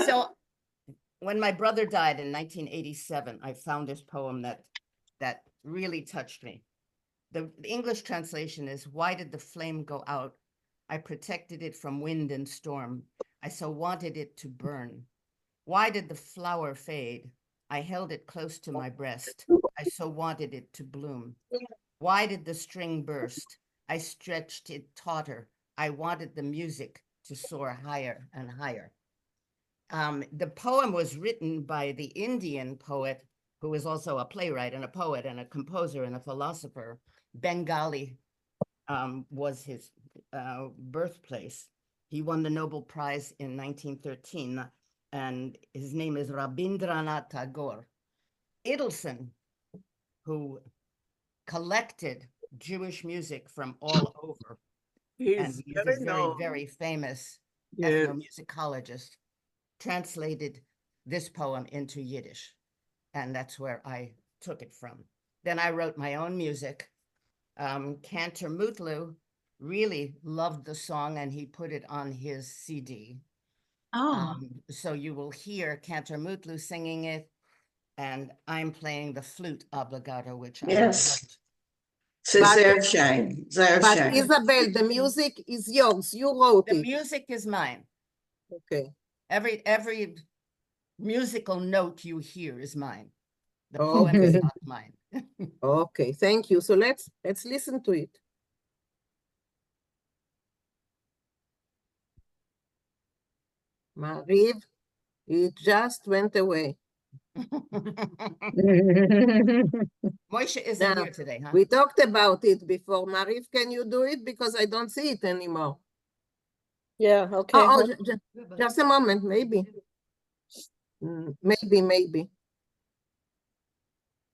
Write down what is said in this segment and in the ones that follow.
So when my brother died in 1987, I found this poem that really touched me. The English translation is, "Why did the flame go out? I protected it from wind and storm. I so wanted it to burn. Why did the flower fade? I held it close to my breast. I so wanted it to bloom. Why did the string burst? I stretched it tauter. I wanted the music to soar higher and higher." The poem was written by the Indian poet, who was also a playwright and a poet and a composer and a philosopher. Bengali was his birthplace. He won the Nobel Prize in 1913, and his name is Rabindranath Tagore. Idelson, who collected Jewish music from all over, and he's a very famous ethnomusicologist, translated this poem into Yiddish, and that's where I took it from. Then I wrote my own music. Cantor Mutlu really loved the song, and he put it on his CD. So you will hear Cantor Mutlu singing it, and I'm playing the flute obligato, which I loved. But Isabel, the music is yours. You wrote it. The music is mine. Okay. Every musical note you hear is mine. The poem is not mine. Okay, thank you. So let's listen to it. Mariv, it just went away. Moishe isn't here today, huh? We talked about it before. Mariv, can you do it? Because I don't see it anymore. Yeah, okay. Just a moment, maybe.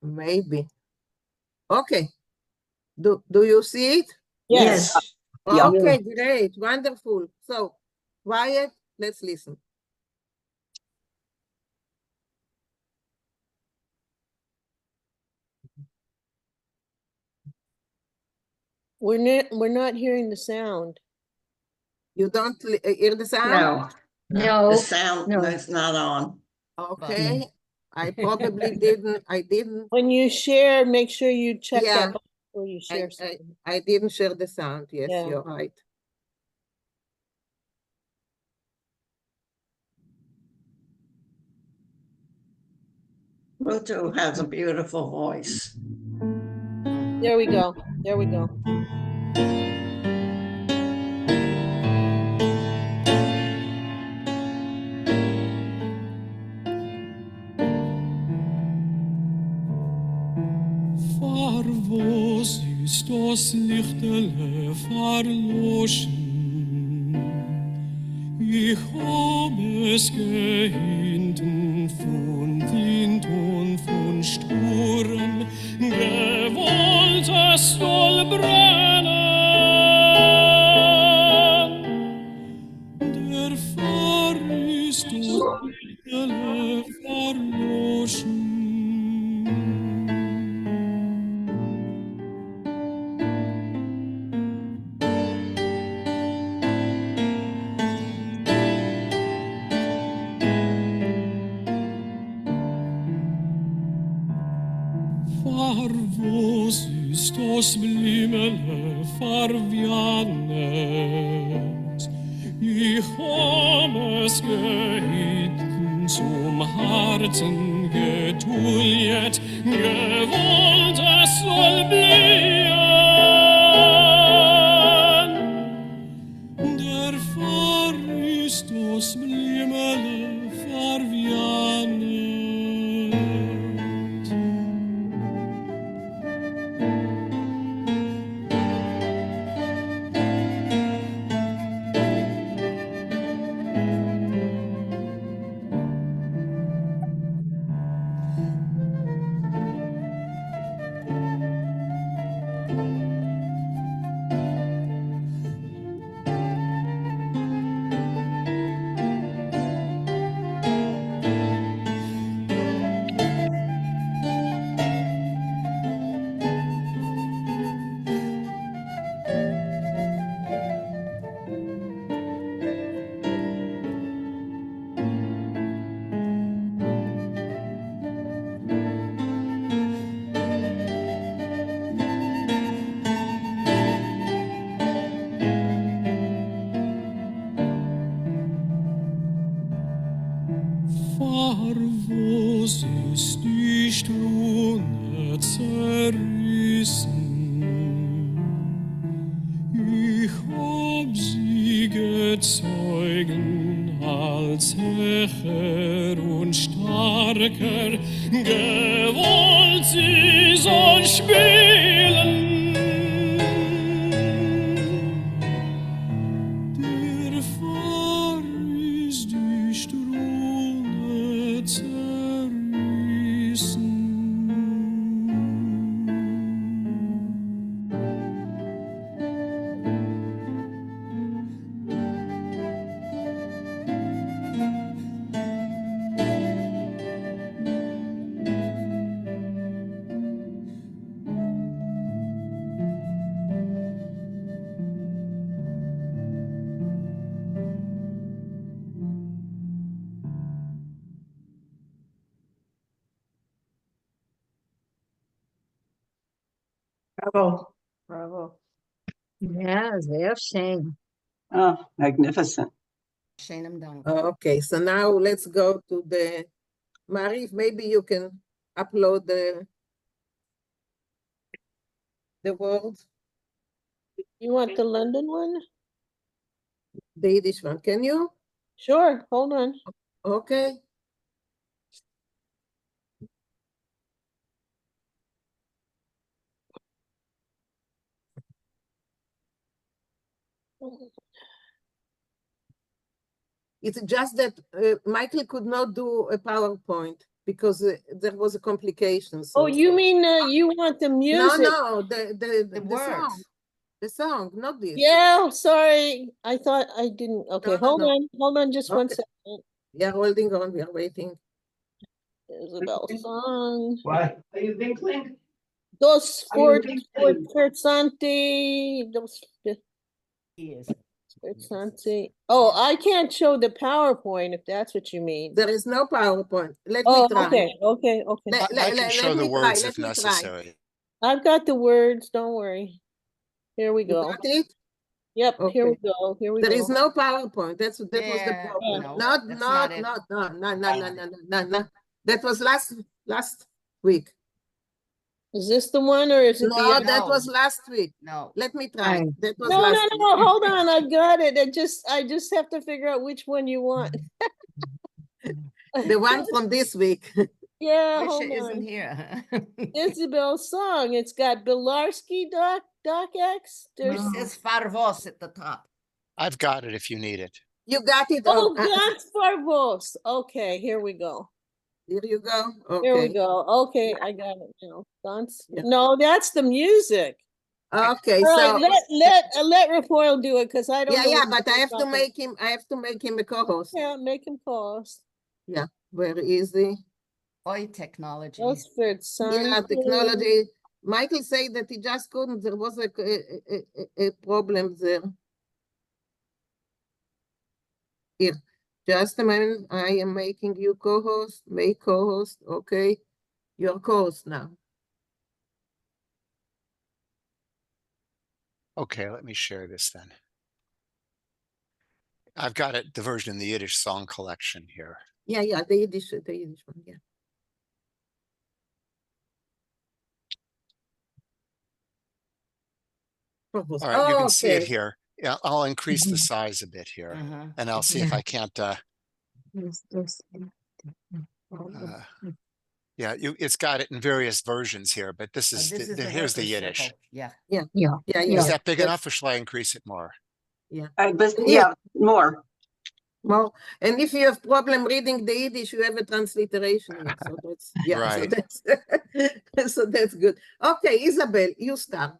Maybe. Okay. Do you see it? Yes. Okay, great, wonderful. So, quiet, let's listen. We're not hearing the sound. You don't hear the sound? No. The sound is not on. Okay. I probably didn't. When you share, make sure you check that before you share something. I didn't share the sound. Yes, you're right. Mutu has a beautiful voice. There we go. Wo ist das Lichtele verloschen? Ich hab es gehinten von Wind und von Sturm, gewollt es soll brennen. Der Fahr ist das Lichtele verloschen. Was ist das Blimmele verwianet? Ich hab es gehitten, zum Herzen getuljet, gewollt es soll blühen. Der Fahr ist das Blimmele verwianet. Farvos ist die Strune zerrissen. Ich hab sie gezeugen als Hecher und Starker, gewollt sie soll spielen. Der Fahr ist die Strune zerrissen. Bravo. Bravo. Ja, sehr schön. Oh, magnificent. Shenem Dank. Okay, so now let's go to the, Marif, maybe you can upload the words, You want the London one? the Yiddish one, can you? Sure, hold on. Okay. It's just that Michael could not do a PowerPoint because there was a complication. Oh, So you mean you want the no, music? no, The song, words. not this. Yeah, sorry. I thought I didn't. Okay, no, no. hold on just one Okay. second. We are holding on. We are waiting. Isabel song. Why? Are you Vinkling? Dos Are you Vinkling? Forzanti. Dos He is. Forzanti. Oh, I can't show the PowerPoint if that's what you mean. There is no PowerPoint. Let Oh, me try. okay. I can show the words if Let me try. necessary. I've got the words. Don't worry. Here we You go. got it? Yep, here we Okay. go. Here we There go. is no PowerPoint. That was the Yeah, problem. no, Not, that's not, not it. not, no, no, no, no, no, no, no. That was last week. Is this the one or is it the No, other? that No. was last week. No. Let me try. Fine. That was No, last week. hold on. I've got it. I just have to figure out which one you want. The one from this week. Yeah, Misha hold isn't on. here. Isabel's song. It's got Bilarski, Doc X. There's It says Farvos at the top. I've got it if you need it. You got it? oh, Gans Farvos. Okay, here we go. Here you go. Here we Okay. go. Okay, I got it now. Gans. Yeah. No, that's the music. Okay, All so right, let Rafael do it because I don't know. yeah, what but I he's have to talking- make him a co-host. Yeah, make him pause. Yeah, very easy. Oi, technology. Osford Yeah, technology. Michael said that he just couldn't. There was a problem there. Here, just a minute. I am making you co-host. Make co-host. Okay, you're co-host now. Okay, let me share this then. I've got it, the version in the Yiddish song collection here. Yeah, the Yiddish one. Yeah. Co-host. All right, you can see it Okay. here. Yeah, I'll increase the size a bit here Uh-huh. and I'll see if I can't, yeah, it's got it in various versions here, but this is, This is here's the workers' Yiddish. circle. Yeah. Yeah. Is that big That's- enough or shall I increase it more? Yeah, more. Well, and if you have problem reading the Yiddish, you have a transliteration here. So that's Right. so that's good. Okay, Isabel, you start.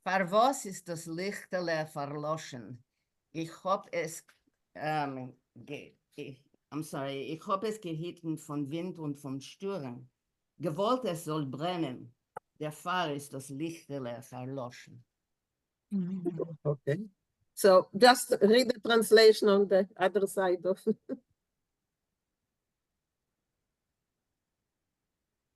Farvos ist das Lichtele verloschen. Ich hab es, I'm sorry, ich hab es gehitten von Wind und von Sturm. Gewollt es soll brennen. Der Fahr ist das Lichtele verloschen. Okay. So just read the translation on the other side of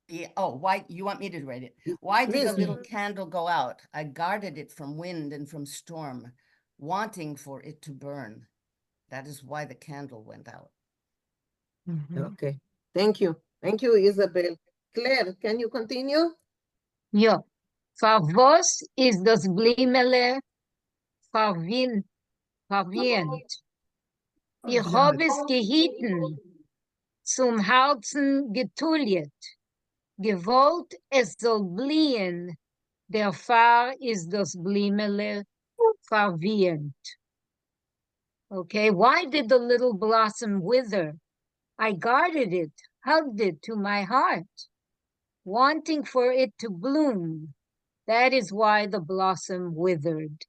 Yeah, oh, why, you want me to write it? Why did the Please. little candle go out? I guarded it from wind and from storm, wanting for it to burn. That is why the candle went out. Okay. Thank you. Thank you, Isabel. Claire, can you continue? Ja. Was ist das Blimele verwirrend? Ich hab es gehitten, zum Herzen getullet. Gewollt, es soll bliehen. Der Fahr ist das Blimele verwirrend. Okay, why did the little blossom wither? I guarded it, hugged it to my heart, wanting for it to bloom. That is why the blossom withered.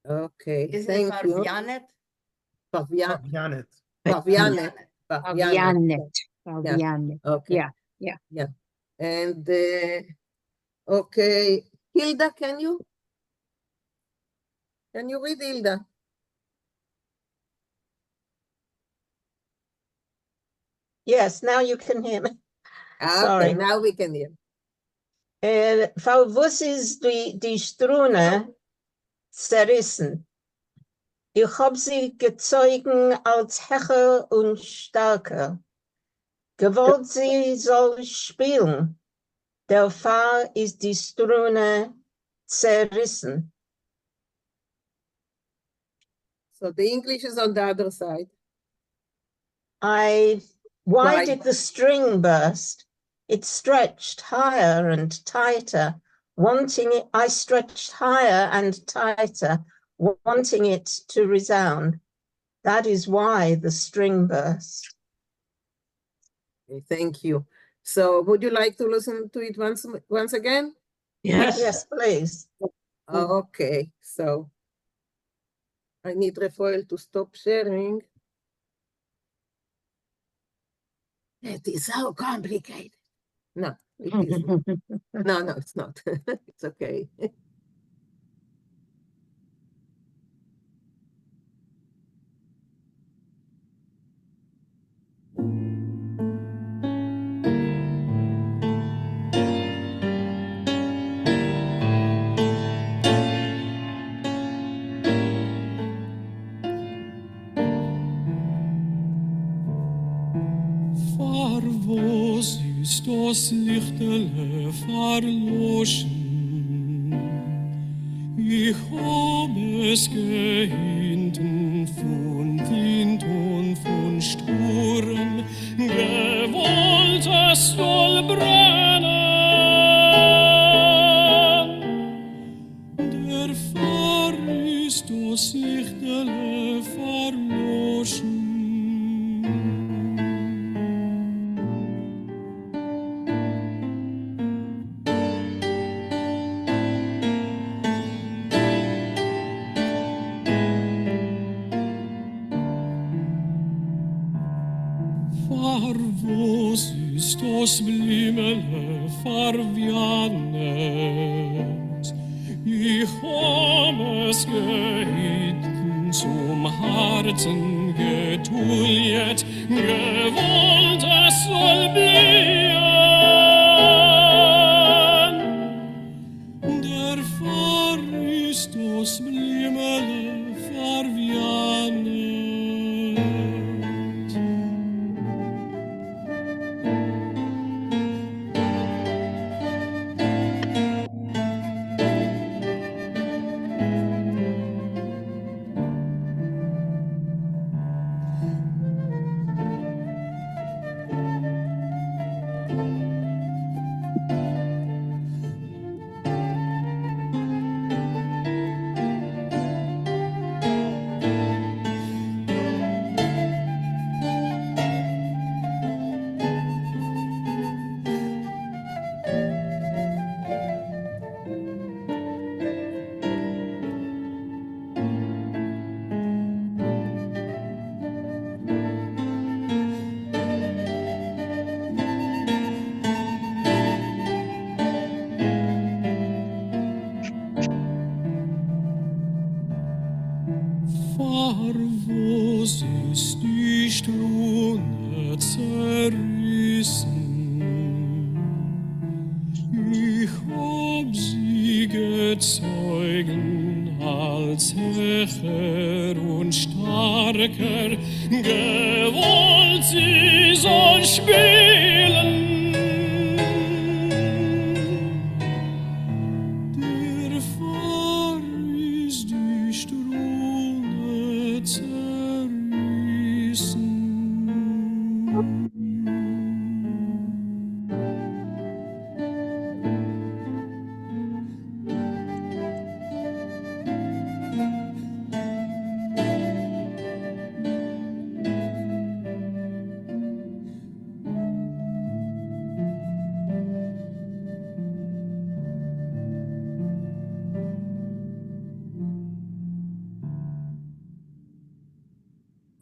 Okay, Isn't it thank you. Farvianet? Pavianet. Pavianet. Pavianet. Pavianet. Okay. Yeah. And okay, Hilda, can you read, Hilda? Yes, now you can hear me. Okay, Sorry. now we can hear. Was ist die Strune zerrissen? Ich hab sie gezeugen als Hecher und Starker. Gewollt sie soll spielen. Der Fahr ist die Strune zerrissen. So the English is on the other side. Why Why? did the string burst? It stretched higher and tighter, I stretched higher and tighter, wanting it to resound. That is why the string burst. Okay, thank you. So would you like to listen to it once again? Yes, please. Okay, so I need Rafael to stop sharing. It is so complicated. No, it isn't. No, it's not. It's okay. Was ist das Lichtele verloschen? Ich hab es gehinten von Wind und von Sturm, gewollt es soll brennen. Der Fahr ist das Lichtele verloschen. Was ist das Blimele verwianet? Ich hab es gehitten, zum Herzen getullet, gewollt es soll bliehen. Der Fahr ist das Blimele verwianet. Was ist die Strune zerrissen? Ich hab sie gezeugen als Hecher und Starker, gewollt sie soll spielen. Der Fahr ist die Strune zerrissen.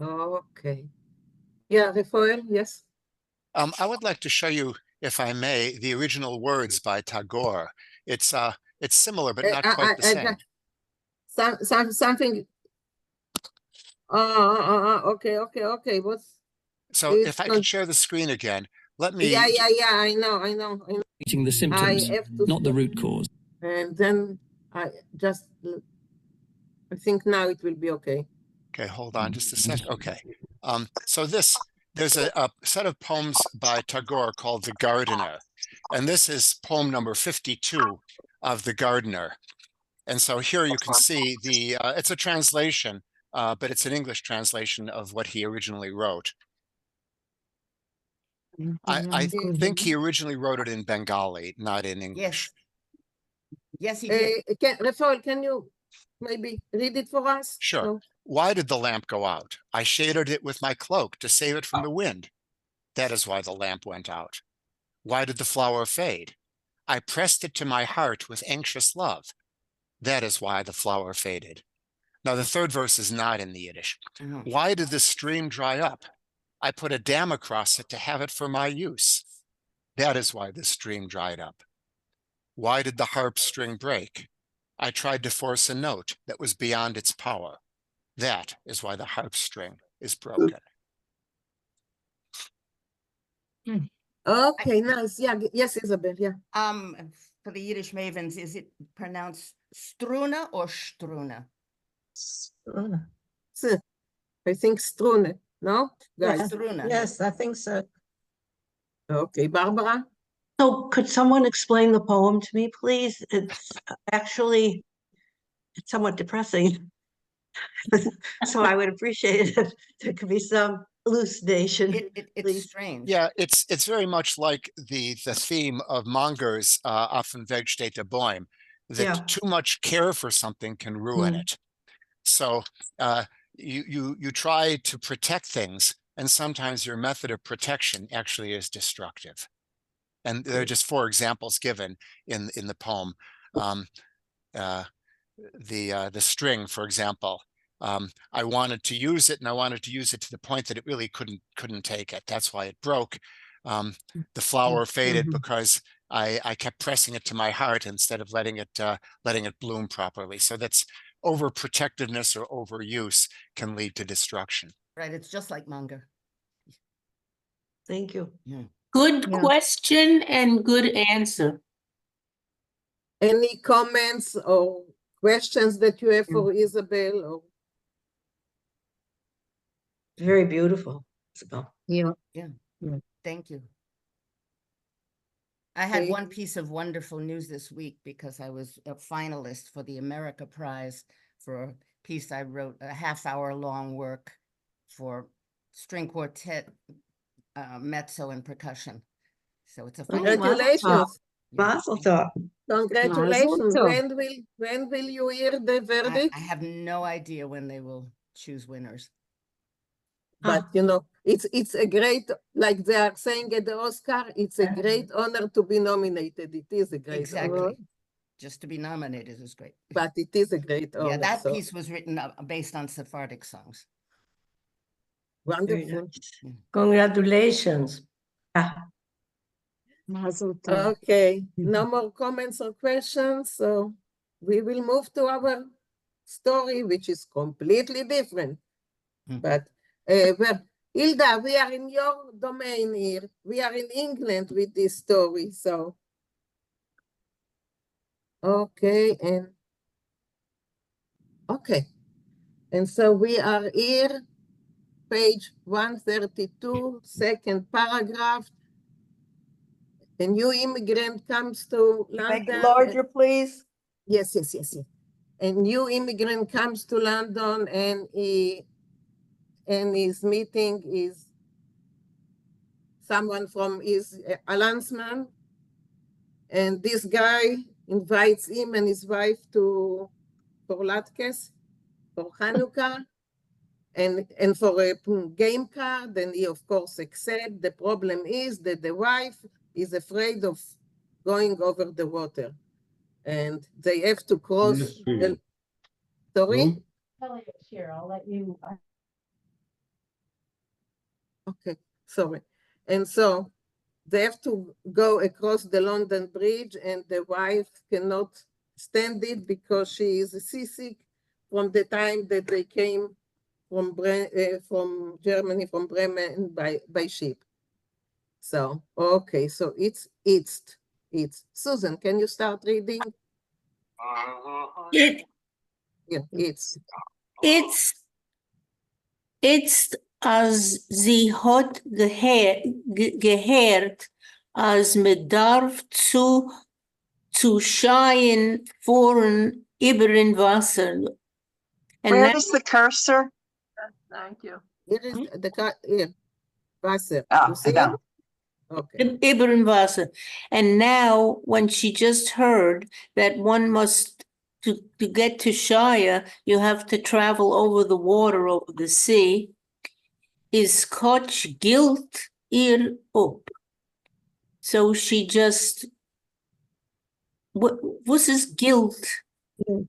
Okay. Yeah, Rafael, yes. I would like to show you, if I may, the original words by Tagore. It's similar, but not quite the same. Something. Okay. So it's if I con- could share the screen again, let me. Yeah, I know. Treating the symptoms, have to not the stop. root cause. And then I think now it will be okay. Okay, hold on just a sec. Okay. So there's a set of poems by Tagore called The Gardener. And this is poem number 52 of The Gardener. And so here you can see it's a translation, but it's an English translation of what he originally wrote. I think he originally wrote it in Bengali, not in English. Yes, he did. Rafael, can you maybe read it for us? Sure. So- Why did the lamp go out? I shaded it with my cloak to save it from the wind. That is why the lamp went out. Why did the flower fade? I pressed it to my heart with anxious love. That is why the flower faded. Now, the third verse is not in the Yiddish. Why did the stream dry up? I put a dam across it to have it for my use. That is why the stream dried up. Why did the harp string break? I tried to force a note that was beyond its power. That is why the harp string is broken. Okay, nice. Yeah, yes, Isabel, yeah. For the Yiddish mavens, is it pronounced struna or struna? I think Strune, no? Guys. Yes. Struna. Yes, I think so. Okay, Barbara? So could someone explain the poem to me, please? It's actually, it's somewhat depressing. So I would appreciate it if there could be some elucidation. It's please. strange. Yeah, it's very much like the theme of Monger's Offen Weg steht der Bäum, that Yeah. too much care for something can ruin Mm. it. So you try to protect things, and sometimes your method of protection actually is destructive. And there are just 4 examples given in the poem. The string, for example. I wanted to use it, and I wanted to use it to the point that it really couldn't take it. That's why it broke. The flower faded because I kept pressing it to my heart instead of letting it bloom properly. So that's overprotectiveness or overuse can lead to destruction. Right, it's just like manga. Thank you. Yeah. Good Yeah. question and good answer. Any comments or questions that you have for Isabel? Or Very beautiful, Isabel. Yeah. Thank you. I had Okay. one piece of wonderful news this week because I was a finalist for the America Prize for a piece I wrote, a half-hour long work for string quartet, mezzo and percussion. So it's a Congratulations. Mazel tov. Congratulations. Mazel When will you hear the verdict? I have no idea when they will choose winners. But you know, it's a great, like they are saying at the Oscar, it's a great honor to be nominated. It is a great honor. Exactly. Just to be nominated is great. But it is a great honor. Yeah, that so piece was written based on Sephardic songs. Very wonderful. nice. Congratulations. Mazel tov. Okay, no more comments or questions. So we will move to our story, which is completely different. But well, Hilda, we are in your domain here. We are in England with this story. So okay, and so we are here page 132, second paragraph. A new immigrant comes to Make it London. larger, please. Yes. A new immigrant comes to London and his meeting is someone from his a landsman. And this guy invites him and his wife for latkes, for Hanukkah, and for a game card. And he, of course, accepts. The problem is that the wife is afraid of going over the water. And they have to cross the... Sorry? Kelly, it's here. I'll let you. Okay, sorry. And so they have to go across the London Bridge, and the wife cannot stand it because she is seasick from the time that they came from Germany, from Bremen by ship. So, okay, so it's Susan, can you start reading? It's as sie hat gehört, als man darf zu scheien fahren über den Wasser. And Where that, is the cursor? Thank you. Here is here, Wasser. Ah, You see down. it? Okay. über den Wasser. And now, when she just heard that one must, to get to Shire, you have to travel over the water, over the sea, is Scotch guilt ihr up. So she just, what is guilt?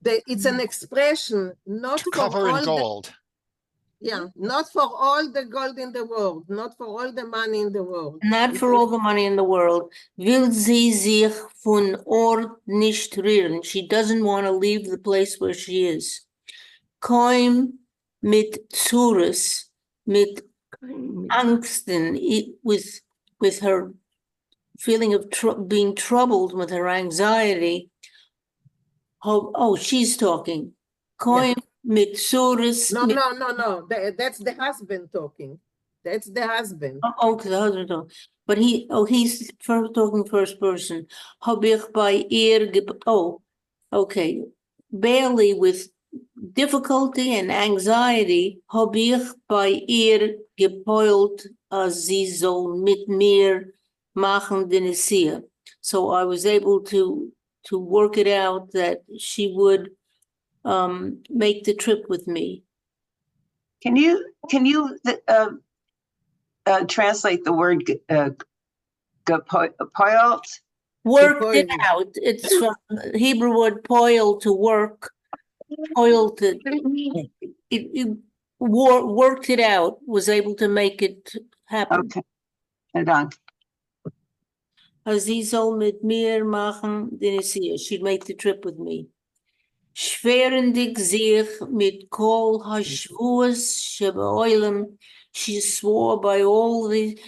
It's an expression, not To for cover in all gold. not for all the gold in the world, not for all the money in the world. Not for all the money in the world. Will sie sich von Ort nicht rühren? She doesn't want to leave the place where she is. Kaum mit Zures, mit Angsten, with her feeling of being troubled, with her anxiety. Oh, she's talking. Kaum mit Zures. No. That's the husband talking. That's the husband. Oh, the husband. But he's talking first person. Hab ich bei ihr okay. Barely with difficulty and anxiety, hab ich bei ihr gepoilt, als sie soll mit mir machen den Nesiah. So I was able to work it out that she would make the trip with me. Can you translate the word gepoilt? Worked it out. It's from Hebrew word poil, to work. Poil to it worked it out, was able to make it happen. Okay. Hold on. Sie soll mit mir machen den Nesiah. She'd make the trip with me. Schwerendig sich mit kol hashvuas shebeoilem. She swore by all the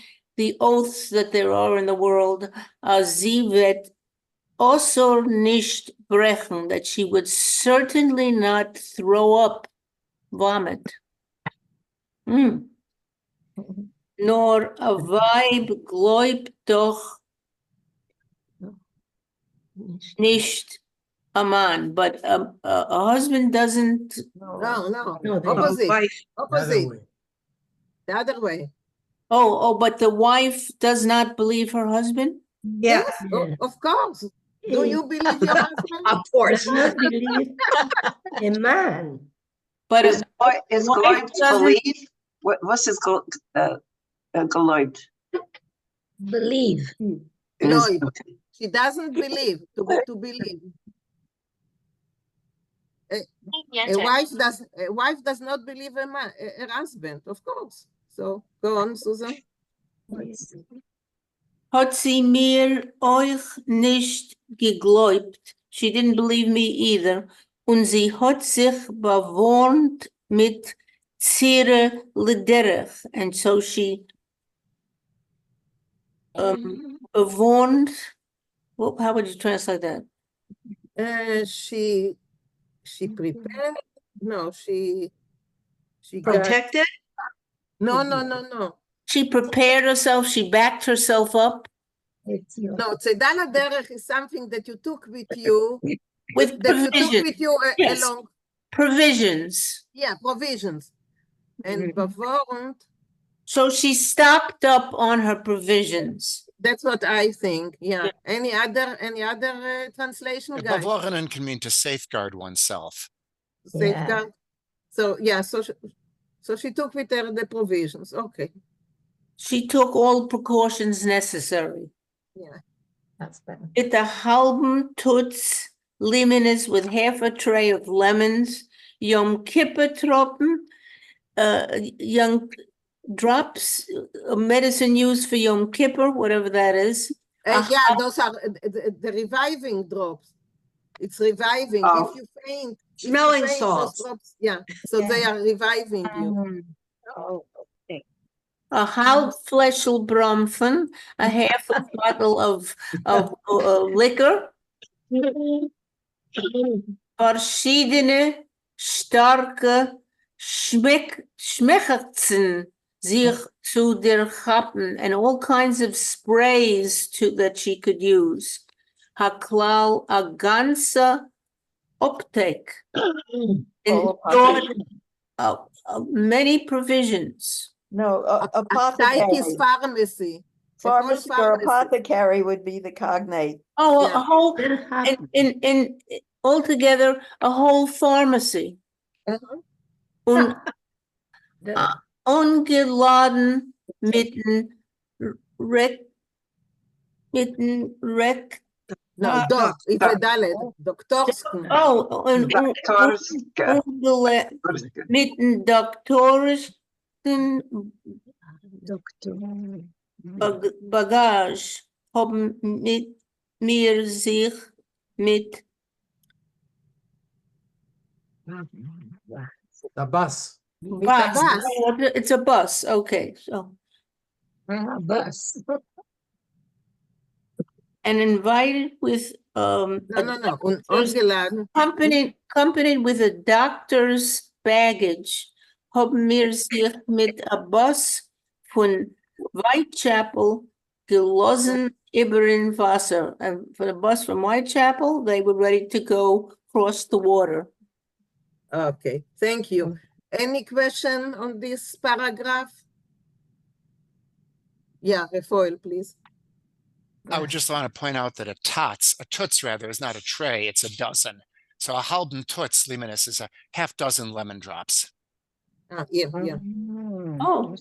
oaths that there are in the world, as sie wird also nicht brechen, that she would certainly not throw up, vomit. Nor a Weib gläubt doch nicht a man, but a husband doesn't. No. No, Opposite. The other way. Oh, but the wife does not believe her husband? Yeah. Yes, of course. Do you believe your husband? Of course. Not believe a man. But Is wife Gloib to believe? What's his Gloib? Believe. No, she doesn't believe, to believe. A wife does not believe her husband, of course. So go on, Susan. Hat sie mir euch nicht geglaubt? She didn't believe me either. Und sie hat sich bewohnt mit Zire Lederich. And so she bewohnt. Well, how would you translate that? She prepared. No, she Protected? No. She prepared herself, she backed herself up No, צידה לדרך is something that you took with you, with that you took provisions. with you Yes. along. Provisions. Yeah, provisions. And bevorend, So she stocked up on her provisions. that's what I think. Yeah. Any other translation, guys? Bevorenen can mean to safeguard oneself. Safeguard. So yeah, so she took with her the provisions. Okay. She took all precautions necessary. Yeah. That's better. With a halben Tutz Limones with half a tray of lemons, Yom Kippur Tropen, young drops, medicine used for Yom Kippur, whatever that is. Yeah, those are the reviving drops. It's reviving. Oh. If you faint, Smelling those salts. drops, yeah. So they are reviving you. Oh, okay. A half fleshel bromfen, a half a bottle of liquor, verschiedene starke Schmeckerzen sich zu der Gappen, and all kinds of sprays that she could use. Haklal a ganze Optek. And many provisions. No, Apothecary. Pharmacy. Pharmacy or apothecary would be the cognate. Oh, Yeah. a whole, in altogether, a whole pharmacy. Un, ungeladen mitten No, doc. It's a dalet. Doktorsken. Oh, mitten doktorischen Bagage haben mit mir sich mit The bus. bus. bus. Oh, it's a bus. Okay, so Bus. and invited with No. There's Ungeladen. accompanied with a doctor's baggage haben wir sich mit a bus von Whitechapel gelossen über in Wasser. And for the bus from Whitechapel, they were ready to go cross the water. Okay, thank you. Any question on this paragraph? Yeah, Refoil, please. I would just want to point out that a tots, is not a tray, it's a dozen. So a halben Tutz Limones is a half dozen lemon drops. Yeah. Oh.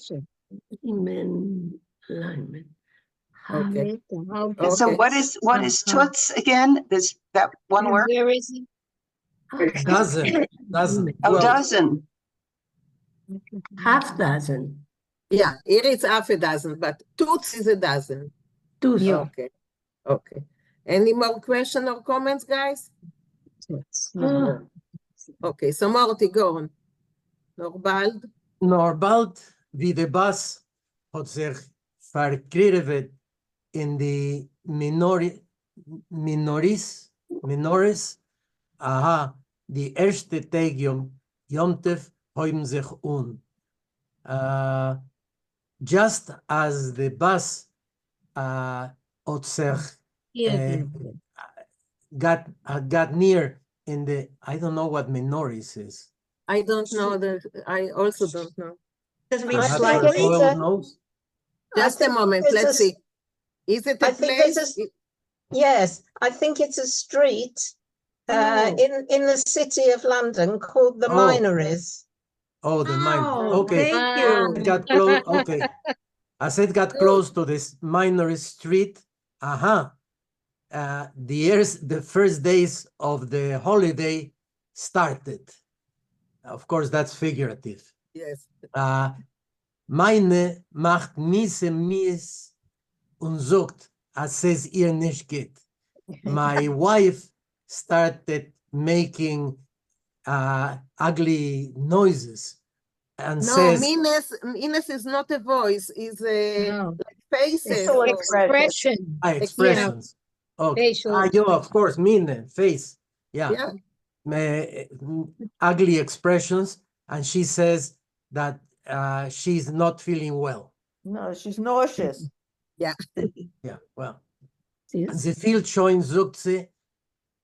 Okay. So Okay. what is toots again? This that one word? Where is it? Dozen. Oh, 12. dozen. Half dozen. Yeah, here it's half a dozen, but toots is a dozen. Yeah. Okay. Any more question or comments, guys? Okay, so Morty, go on. Norbald, wie de bus, had zich verkrevet in de minoris, aha, die eerste tag Yomtev hebben zich just as the bus had zich got near in the, I don't know what minoris is. I don't know that. I also don't know. Doesn't mean I Perhaps think slightly. it's knows. Just a moment, it's let's a- see. Is it a I think place? it's Yes, I think it's a street in the city of London called the Oh. Minories. Oh, the mine. Oh, Okay. thank It you. got close. Okay. As it got close to this minor street, the first days of the holiday started. Of course, that's figurative. Yes. Meine macht mies und sagt, als es ihr nicht geht. My wife started making ugly noises and No, says, meanness is not a voice, is a No. like faces. Facial or- Expression. expressions. Okay. Facial Of course, mean face. Yeah. Yeah. Ugly expressions. And she says that she's not feeling well. No, she's nauseous. Yeah. Ja, well. Sie fühlt schon, sagt sie,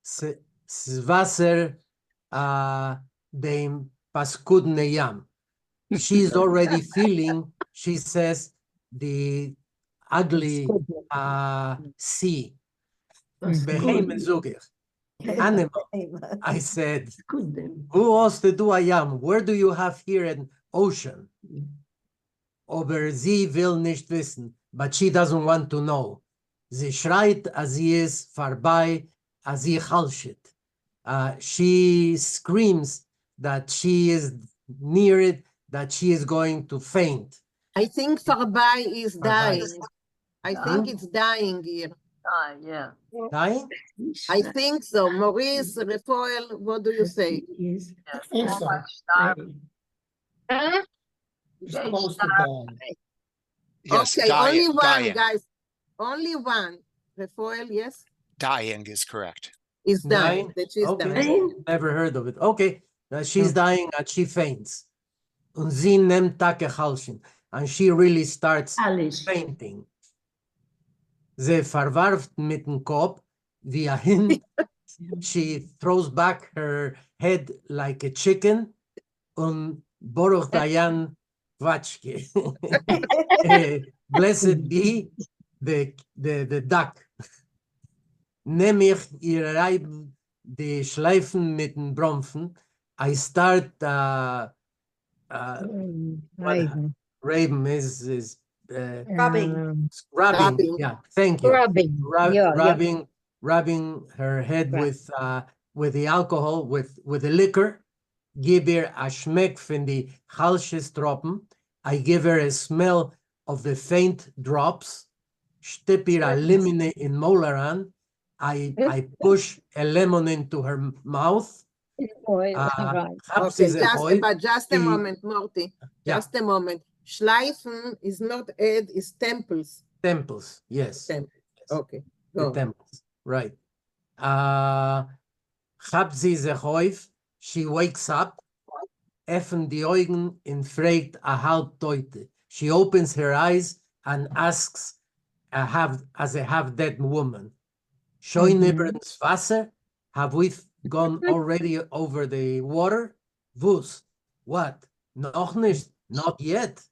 das Wasser dem paskudne Yam. She's already feeling, she says, the ugly sea. Beheime sag ich. Animal. I said, who else to do I am? Where do you have here an ocean? Aber sie will nicht wissen, but she doesn't want to know. Sie schreit, als sie ist vorbei, als sie halschet. She screams that she is near it, that she is going to faint. I think Farbai is Farbai. dying. I think it's dying here. Yeah. Dying? I think so. Maurice, Rafael, what do you say? Huh? She's close to dying. Yes, Okay, only one, dying. guys. Only one. Rafael, yes, Dying is correct. is dying. Dying? That she's Okay. dying. Never heard of it. Okay, she's dying and she faints. Und sie nimmt Tage Halschen. And she really starts fainting. Sie verwarft mit dem Kopf wie ein Hund. She throws back her head like a chicken. Und Baruch Dayan Quatschke. Blessed be the duck. Nehm ich ihr Reiben die Schleifen mit den Bromfen. I start Raven is Rubbing. rubbing. Yeah, thank you. Rubbing. Yeah, Rubbing her head with the alcohol, with the liquor. Give her a schmeck von die Halsches Tropfen. I give her a smell of the faint drops. Stipp ihr a lemon in molar an. I push a lemon into her mouth. Okay, just a moment, Morty. Just a moment. Schleifen is not head, is temples. Temples, yes. Temples. Okay. The temples, right. Hab sie sich auf. She wakes up. Öffnet die Augen und fragt a halb Teute. She opens her eyes and asks as a half-dead woman. Schon über das Wasser? Have we gone already over the water? Wus? What? Noch nicht? Not yet.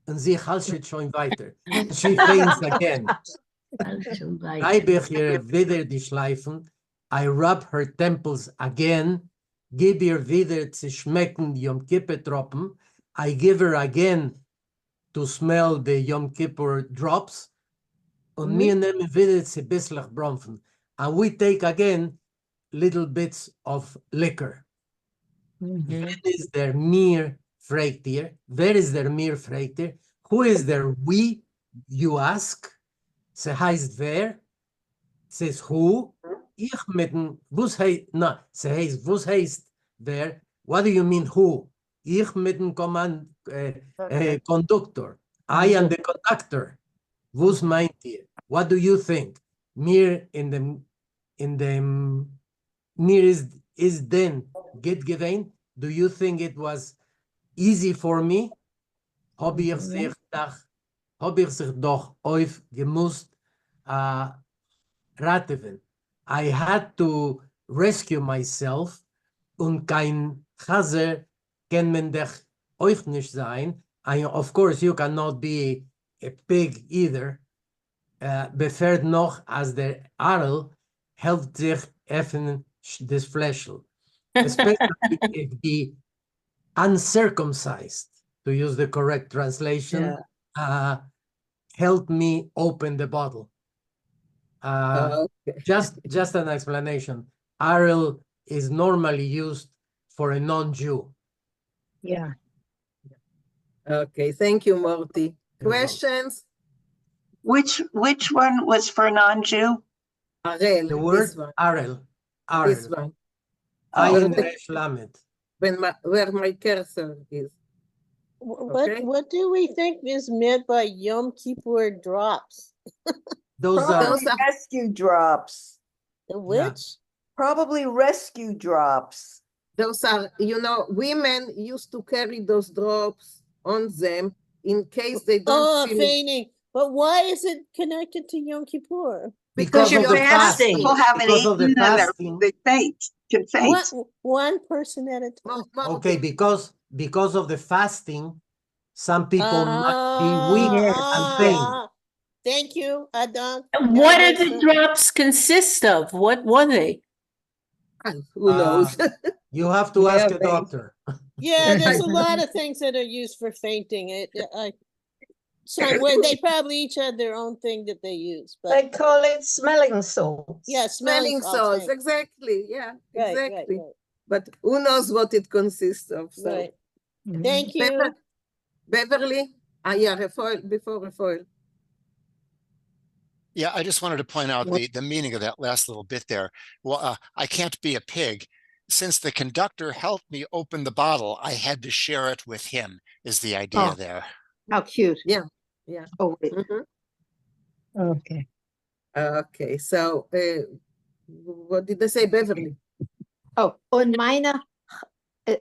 Und sie halschet schon weiter. She faints again. Reibe ich ihr wieder die Schleifen. I rub her temples again. Gib ihr wieder zu schmecken Yom Kippur Tropfen. I give her again to smell the Yom Kippur drops. Und wir nehmen wieder zu bisslich Bromfen. And we take again little bits of liquor. Wer is der mir, fragt ihr? Wer is der mir, fragt ihr? Who is there we, you ask? Sie heißt wer? Sie ist who? Ich mit dem, sie heißt, was heißt wer? What do you mean who? Ich mit dem Conductor. I am the conductor. Was meint ihr? What do you think? Mir in dem mir is then get given. Do you think it was easy for me? Hab ich sich doch aufgemusst raten. I had to rescue myself und kein Chaser kann man doch euch nicht sein. Of course, you cannot be a pig either. Befährt noch, als der Arl helft sich öffnen des Fleischl. Especially if the uncircumcised, to use the correct translation, helped me open the bottle. Just an explanation. Arl is normally used for a non-Jew. Yeah. Okay, thank you, Morty. Questions? Which one was for non-Jew? Arel. The word This one. Arel. This one. Ayin Resh Lamed. Where my cursor is. Okay. What do we think is meant by Yom Kippur drops? Those Probably are rescue drops. The which? Probably rescue drops. Those are, women used to carry those drops on them in case they don't Oh, feel fainting. But why is it connected to Yom Kippur? Because you're of the fasting. fasting. People haven't Because of the eaten and fasting. they faint, can faint. One person at a time. Okay, because of the fasting, some people might be weak and faint. Thank you, Adam. What did the drops consist of? What were they? Who knows? You have to ask a doctor. Yeah, there's a lot of things that are used for fainting. They probably each had their own thing that they use, but They call it smelling salts. yeah, Smelling salts, thanks. exactly. Yeah, Right, exactly. right. But who knows what it consists of? So. Right. Thank you. Beverly? Yeah, before Rafael. Yeah, I just wanted to point out the meaning of that last little bit there. Well, I can't be a pig. Since the conductor helped me open the bottle, I had to share it with him, is the idea there. How cute. Yeah, yeah. Oh, wait. Okay. Okay, so what did they say, Beverly? Oh, on meine,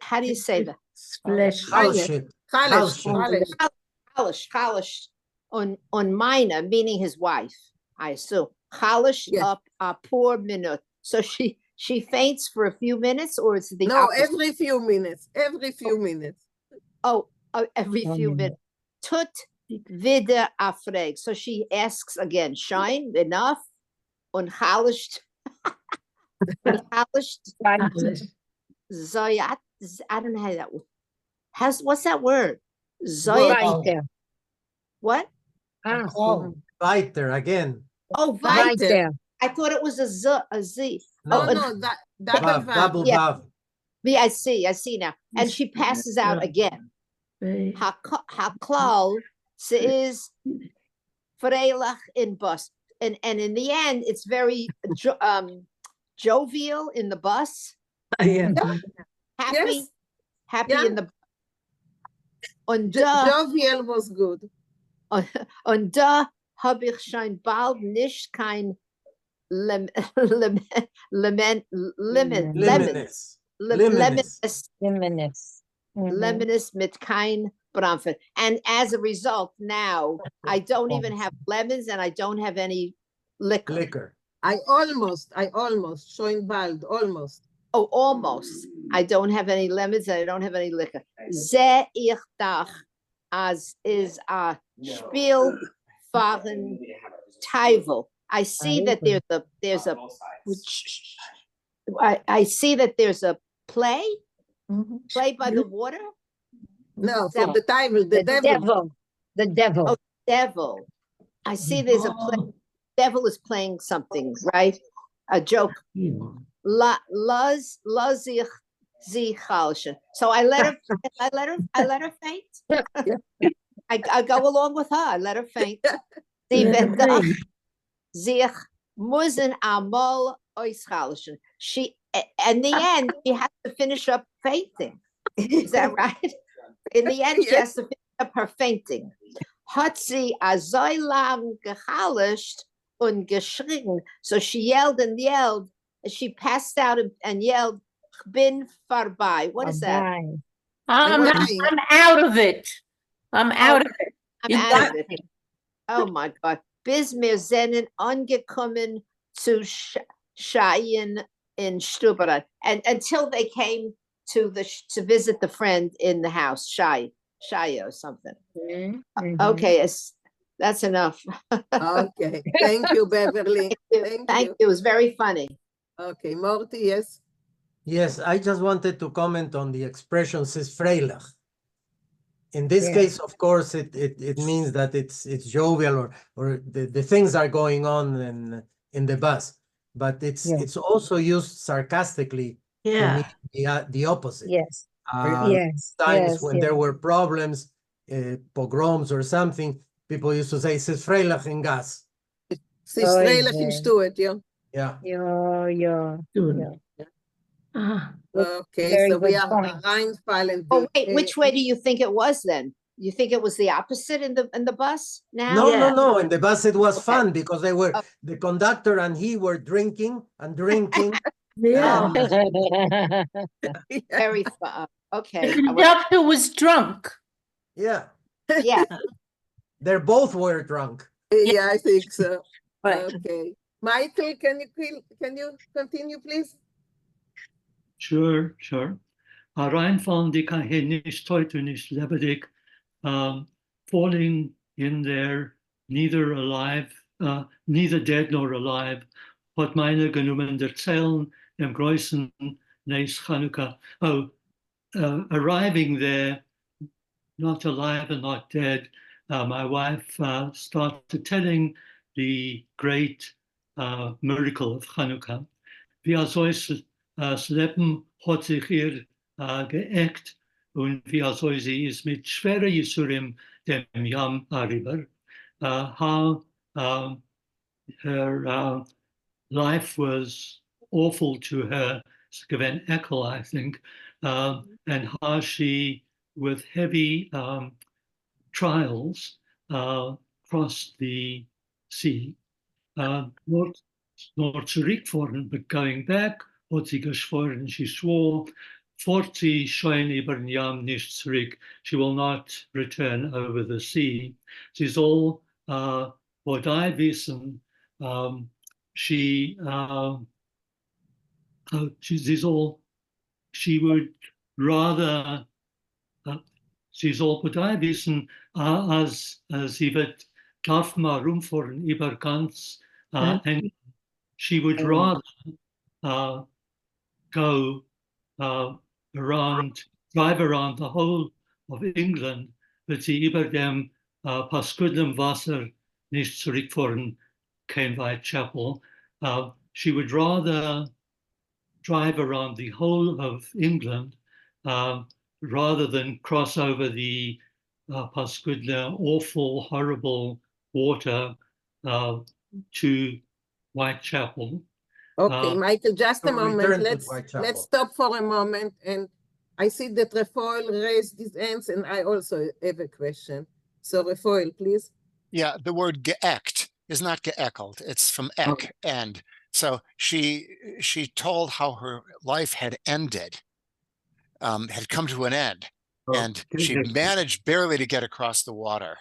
how do you say that? Chalshit. Chalish. On meine, meaning his wife, I assume. Chalish up a poor minute. So she faints for a few minutes, or it's the opposite? Every few minutes. Every few minutes. Oh, every few minutes. Tut wieder afreg. So she asks again, shine enough? Unchalished. Zoyat. I don't know how that. What's that word? Zoyat. What? Weiter again. Oh, weiter. I thought it was a z. No, double vav. Yeah, I see now. And she passes out again. Haklal is Freilach in bus. And in the end, it's very jovial in the bus. Yeah. Happy in the. Jovial was good. Und da habe ich schon bald nicht kein Lemons mit kein Bramford. And as a result, now I don't even have lemons and I don't have any liquor. I almost, schon bald, almost. Oh, almost. I don't have any lemons and I don't have any liquor. Ze ich dach as is a Spiel fahren Taivel. I see that I see that there's a play by the water. No, from the Taivel, the devil. The devil. Oh, devil. I see there's a play. Devil is playing something, right? A joke. So I let her faint. I go along with her. I let her faint. She, in the end, she has to finish up fainting. Is that right? In the end, she has to finish up her fainting. Hat sie so lang gehalscht und geschrien. So she yelled and yelled. She passed out and yelled, bin vorbei. What is that? I'm out of it. I'm out of it. I'm out of it. Oh my God. Bis wir sind angekommen zu Shayin in Stuttgart. And until they came to visit the friend in the house, Shai or something. Okay, that's enough. Okay. Thank you, Beverly. Thank you. It was very funny. Okay, Morty, yes. Yes, I just wanted to comment on the expression "sis freilach." In this case, of course, it means that it's jovial or the things are going on in the bus, but it's also used sarcastically to mean the opposite. Yes. Times when there were problems, pogroms or something, people used to say "sis freilach in gas." Sis freilach in Stuart, yeah. Yeah. Okay, so we are reinfallen. Oh wait, which way do you think it was then? You think it was the opposite in the bus now? No. In the bus it was fun because they were the conductor and he were drinking. Yeah. Very fun. Okay. The conductor was drunk. Yeah, Yeah. they're both were drunk. Yeah, I think so. Right. Okay. Michael, can you continue, please? Sure, sure. Reinfallen, die kann hier nicht heute nicht lebendig, falling in there, neither alive, neither dead nor alive, hat meine genommen erzählen im größten Nes Chanukah. Oh, arriving there, not alive and not dead, my wife started telling the great miracle of Chanukah. Wie soll das Leben hat sich ihr geeckt und wie soll sie ist mit schweren Jesurim dem Yam arriber. How her life was awful to her, given Echo, I think, and how she, with heavy trials, crossed the sea. Not zurückfahren, but going back, hat sie geschworen, she swore, fort sie schein über den Yam nicht zurück. She will not return over the sea. She's all, what I wissen, she's all, she would rather, she's all, what I wissen, as sie wird darf mal rumfahren über ganz, and she would rather go drive around the whole of England, but sie über dem paskudem Wasser nicht zurückfahren kann Whitechapel. She would rather drive around the whole of England rather than cross over the paskudna, awful, horrible water to Whitechapel. Okay, Michael, just a to moment. return to Let's Whitechapel. stop for a moment. And I see that Rafael raised his hands, and I also have a question. So Rafael, please. Yeah, the word geekt is not geekeld. It's from ek, Okay. and so she told how her life had ended, had come to an end, and she managed barely to get across the water.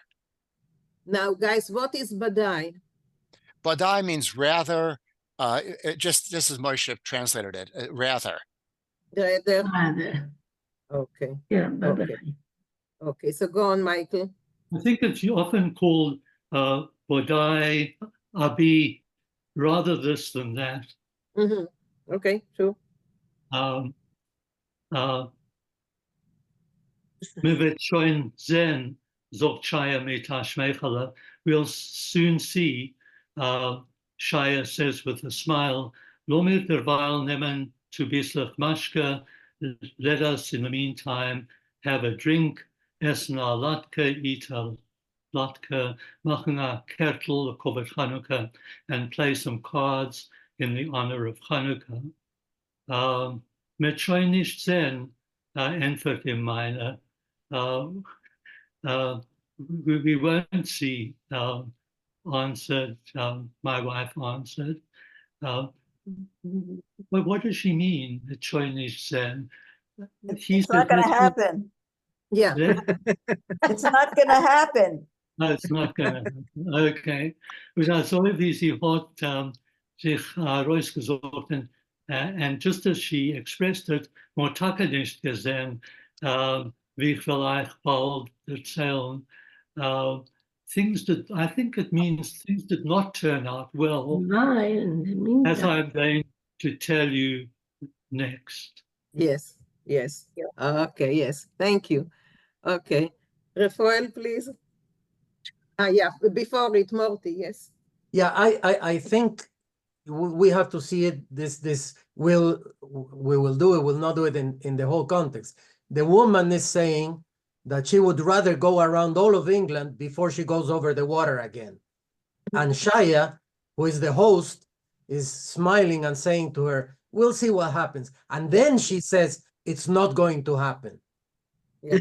Now, guys, what is Badai? Badai means rather. This is Moshe translated it. Rather. Rather. Okay. Yeah, Okay. Okay, so go on, Michael. I think it's often called Bodai Abi, rather this than that. Okay, true. We'll soon see, Shaya says with a smile, Lomir derweil nehmen to bislach mashka, let us in the meantime have a drink, essen a latke, eat a latke, machen a kertel, a kovet Chanukah, and play some cards in the honor of Chanukah. Mit schon nicht sehen, entfert in meine, we won't see, answered, my wife answered. But what does she mean, the Chinese Zen? It's not going to happen. Yeah. It's not going to happen. No, it's not going to happen. Okay. Dus so wie sie hat sich rausgesucht and just as she expressed it, Motaka nicht gesehen, wie ich vielleicht bald erzählen, things that I think it means things did not turn out well, as I'm going to tell you next. Yes, yes. Okay, yes. Thank you. Okay. Rafael, please. Yeah, before it, Morty, yes. Yeah, I think we have to see it. We will do it. We'll not do it in the whole context. The woman is saying that she would rather go around all of England before she goes over the water again. And Shaya, who is the host, is smiling and saying to her, we'll see what happens. And then she says, it's not going to happen. Yeah.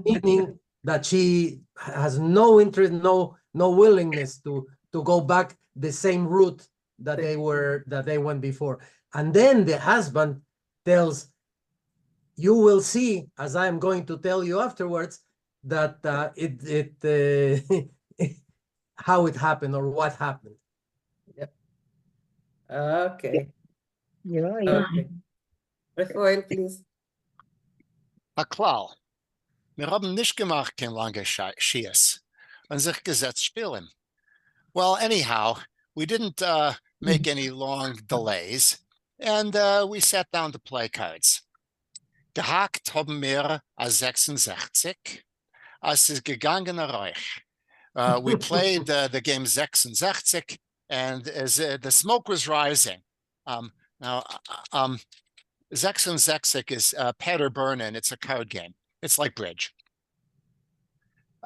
Meaning that she has no interest, no willingness to go back the same route that they went before. And then the husband tells, you will see, as I'm going to tell you afterwards, that how it happened or what happened. Okay. Ja, ja. Okay. Rafael, please. Aklal. Wir haben nicht gemacht kein lange Schiess und sich gesetzt spielen. Well, anyhow, we didn't make any long delays, and we sat down to play cards. Gehakt haben wir a 66, als es gegangen Reich. We played the game 66, and as the smoke was rising. Now, 66 is Pater Burn-In. It's a card game. It's like bridge.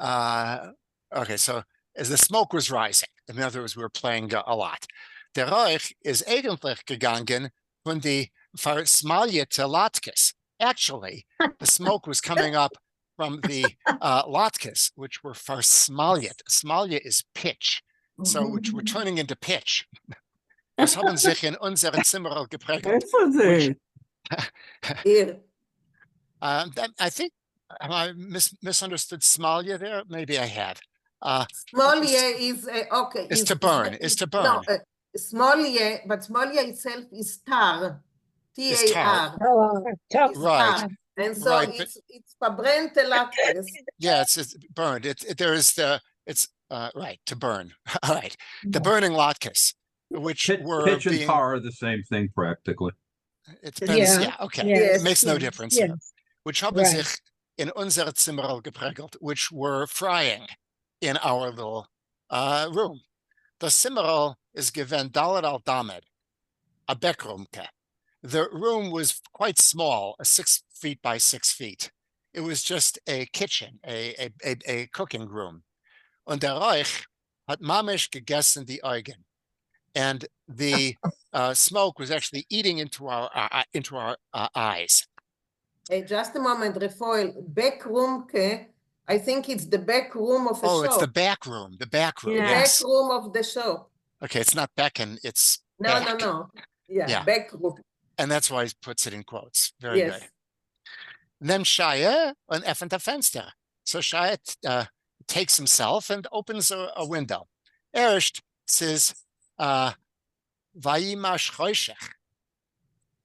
Okay, so as the smoke was rising, in other words, we were playing a lot. Der Reich is eigentlich gegangen von die versmaljete Latkes. Actually, the smoke was coming up from the latkes, which were versmaljet. Smalje is pitch, so which were turning into pitch. Das haben sich in unseren Zimmer geprägt. I think, have I misunderstood Smalje there? Maybe I have. Smolye is okay. Is to burn. Is to burn. No, Smolye, but Smolye itself is tar. Is tar. T-A-R. Is Right. tar. And so Right, it's verbrennte Latkes. Yeah, it's burned. There is the right to burn. All right, the burning latkes, which were pitch and being, tar are the same thing practically. it depends. Yeah, okay, Yes, it makes no difference. yes. Which haben Right. sich in unser Zimmer geprägt, which were frying in our little room. The Zimmer is given Dalet al Damed, a Beckrumke. The room was quite small, 6 feet by 6 feet. It was just a kitchen, a cooking room. Und der Reich hat mamisch gegessen die Augen. And the smoke was actually eating into our eyes. Hey, just a moment, Rafael. Back room, I think it's the back room of a show. Oh, it's the back room. The back room. The Yes. back room of the show. Okay, it's not becken. It's No, back. no. Yeah, Yeah. back room. And that's why he puts it in quotes. Very Yes. good. Then Shia and öffnet a Fenster. So Shia takes himself and opens a window. Erst says, Vayimash Choshech,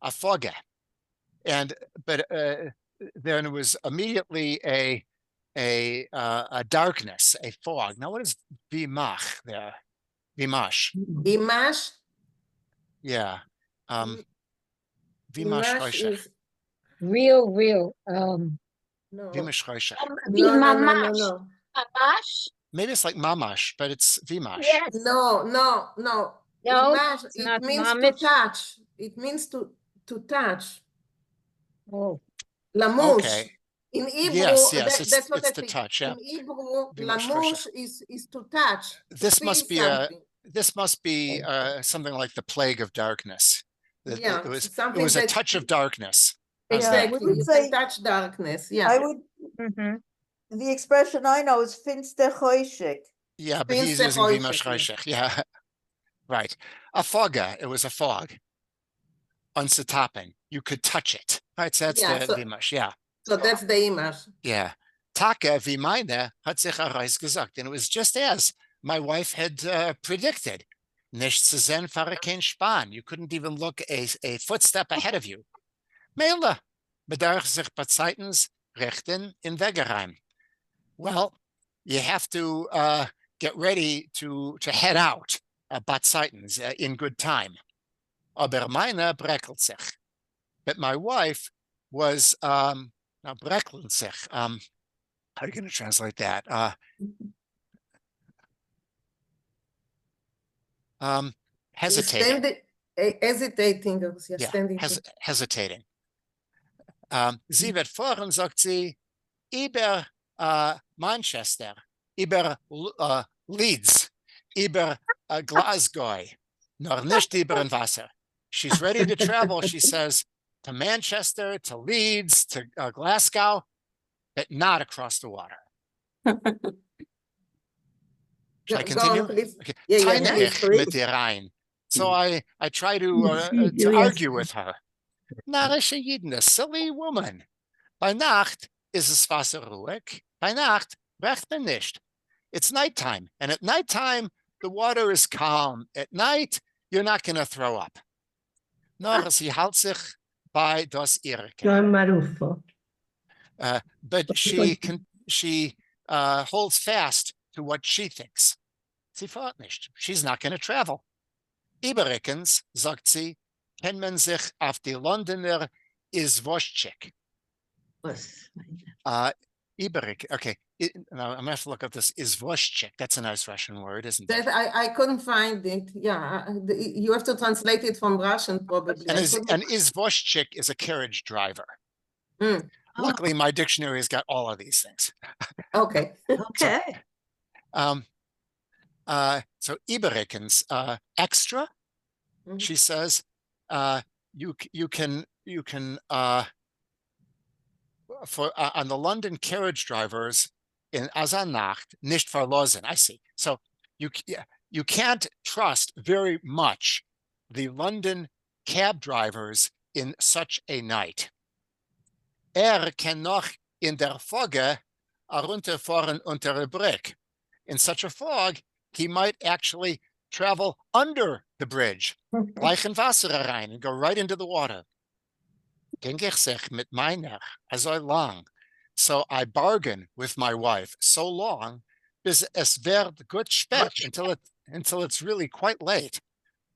a fog. But then it was immediately a darkness, a fog. Now, what is Vimach there? Vimash. Imash. Yeah. Vimash Imash Choshech. is Real. no. Vimash Choshech. No. Mamash? Maybe it's like Mamash, but it's Vimash. Yes. No. No, Imash, it's it not means to mamish. touch. It means to touch. Oh, Lamouche. Okay. In Hebrew, Yes, that's what it's I the think. touch, yeah. In Hebrew, Vimash lamouche is to touch. to This feel must be something. something like the plague of darkness. Yeah, It was something a that- touch of darkness. How's Yeah, that? Exactly. would You say- can touch darkness. Yeah. I would, mhm. the expression I know is finster choshek. Yeah, but he's Finster using Vimash Choshech, Choshech. Yeah. Right. A fogga, it was a fog. Unsetapen. You could touch it. Right, so that's Yeah, the so- Vimash, yeah. So that's the image. Yeah. Taka wie meine hat sich heraus gesagt. And it was just as my wife had predicted. Nicht zu sehen fahre kein Span. You couldn't even look a footstep ahead of you. Mele, bedarf sich bei Zeitens richten in Wegereim. Well, you have to get ready to head out Bad Zeitens in good time. Aber meine breckelt sich. But my wife was now breckelt sich. How are you going to translate that? Hesitating. Hesitating. Yeah, Standing. hesitating. Sie wird fahren, sagt sie, über Manchester, über Leeds, über Glasgow, noch nicht über ein Wasser. She's ready to travel, she says, to Manchester, to Leeds, to Glasgow, but not across the water. Should I Go continue? on, please. Okay. Yeah, Teine please, ich please. mit dir rein. So I try to argue with her. Narische Jeden, a silly woman. By Nacht is es Wasser ruhig, Bei Nacht wacht man nicht. It's nighttime, and at nighttime, the water is calm. At night, you're not going to throw up. Nor sie hält sich bei das ihrige. But she holds fast to what she thinks. Sie fährt nicht. She's not going to travel. Übrigens, sagt sie, kennt man sich auf die Londoner Izvoshchik. Übrig, okay. Now I'm going to have to look up this Izvoshchik. That's a nice Russian word, isn't it? That I couldn't find it. Yeah, you have to translate it from Russian probably. And Izvoshchik is a carriage driver. Mm. Luckily, my dictionary has got all of these things. Okay. Okay. So Iberikens, extra, Mhm. she says, you can for on the London carriage drivers in Azanacht nicht verlosen. I see. So you can't trust very much the London cab drivers in such a night. Kann noch in der Fogge herunterfahren unter der Brücke. In such a fog, he might actually travel under the bridge, gleich in Wasser rein, and go right into the water. Ging ich sich mit meiner so lang. So I bargain with my wife so long, bis es wird gut spät, until it's really quite late.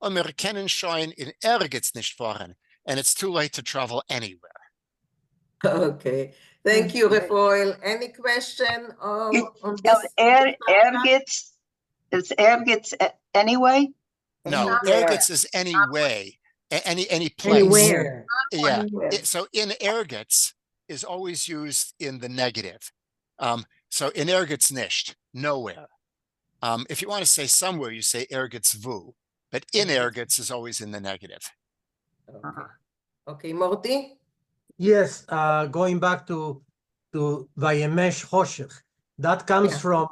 Und wir können schon in Ergitz nicht fahren, and it's too late to travel anywhere. Okay. Thank you, Rafael. Any question on Is this? Ergitz anyway? No, Anywhere. Ergitz is anyway, any place. Anywhere. Yeah. Anywhere. So in Ergitz is always used in the negative. So in Ergitz nicht, nowhere. If you want to say somewhere, you say Ergitz vu, but in Ergitz is always in the negative. Okay, Morty? Yes, going back to Vayemesh Hoshech, that comes from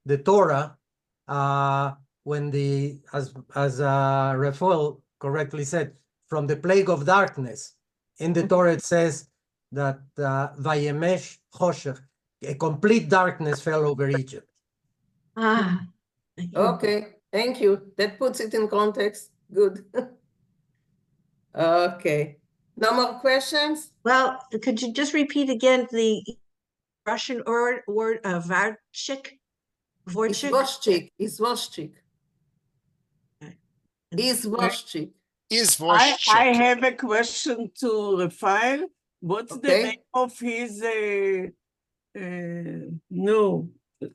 the Torah, when as Rafael correctly said, from the plague of darkness. In the Torah it says that Vayemesh Hoshech, a complete darkness fell over Egypt. Okay, thank you. That puts it in context. Good. Okay. No more questions? Well, could you just repeat again the Russian word Varchik? Izvoshchik. Izvoshchik. I have a question to Rafael. What's the name of his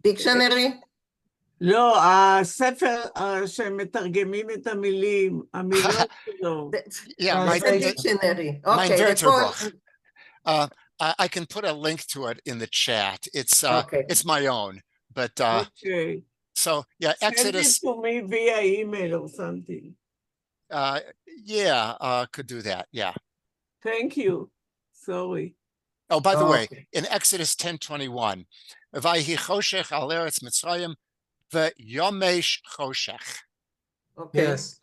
dictionary? לא, הספר שמתרגמים את המילים, המילות שלו. Yeah, my dictionary. Mein Okay. Wörterbuch. I can put a link to it in the chat. It's my own, but Okay. so yeah, Exodus. Send it to me via email or something. Yeah, could do that. Yeah. Thank you. Sorry. Oh, by the way, in Exodus 10:21, Vayhi choshech al eretz Mitzrayim ve'yomesh choshech. Okay. Yes.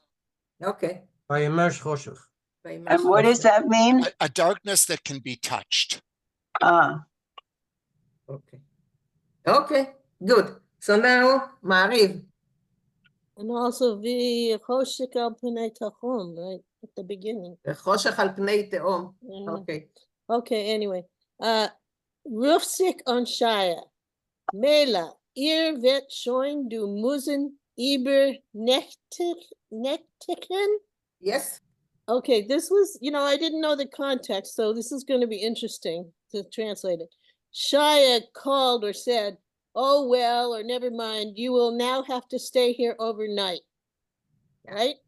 Okay. Vayemesh Hoshech. And what does that mean? A darkness that can be touched. Okay. Okay, good. So now, Mariv. And also the Choshek al Pnei Tachom, right at the beginning. Choshech al Pnei Te'om. Okay. Okay. Anyway, Rufsik on Shaya, Mela, Ir vet shoin du Musen Iber Nektichen. Yes. Okay, this was, I didn't know the context, so this is going to be interesting to translate it. Shaya called or said, "Oh, well," or "Never mind, you will now have to stay here overnight." Right?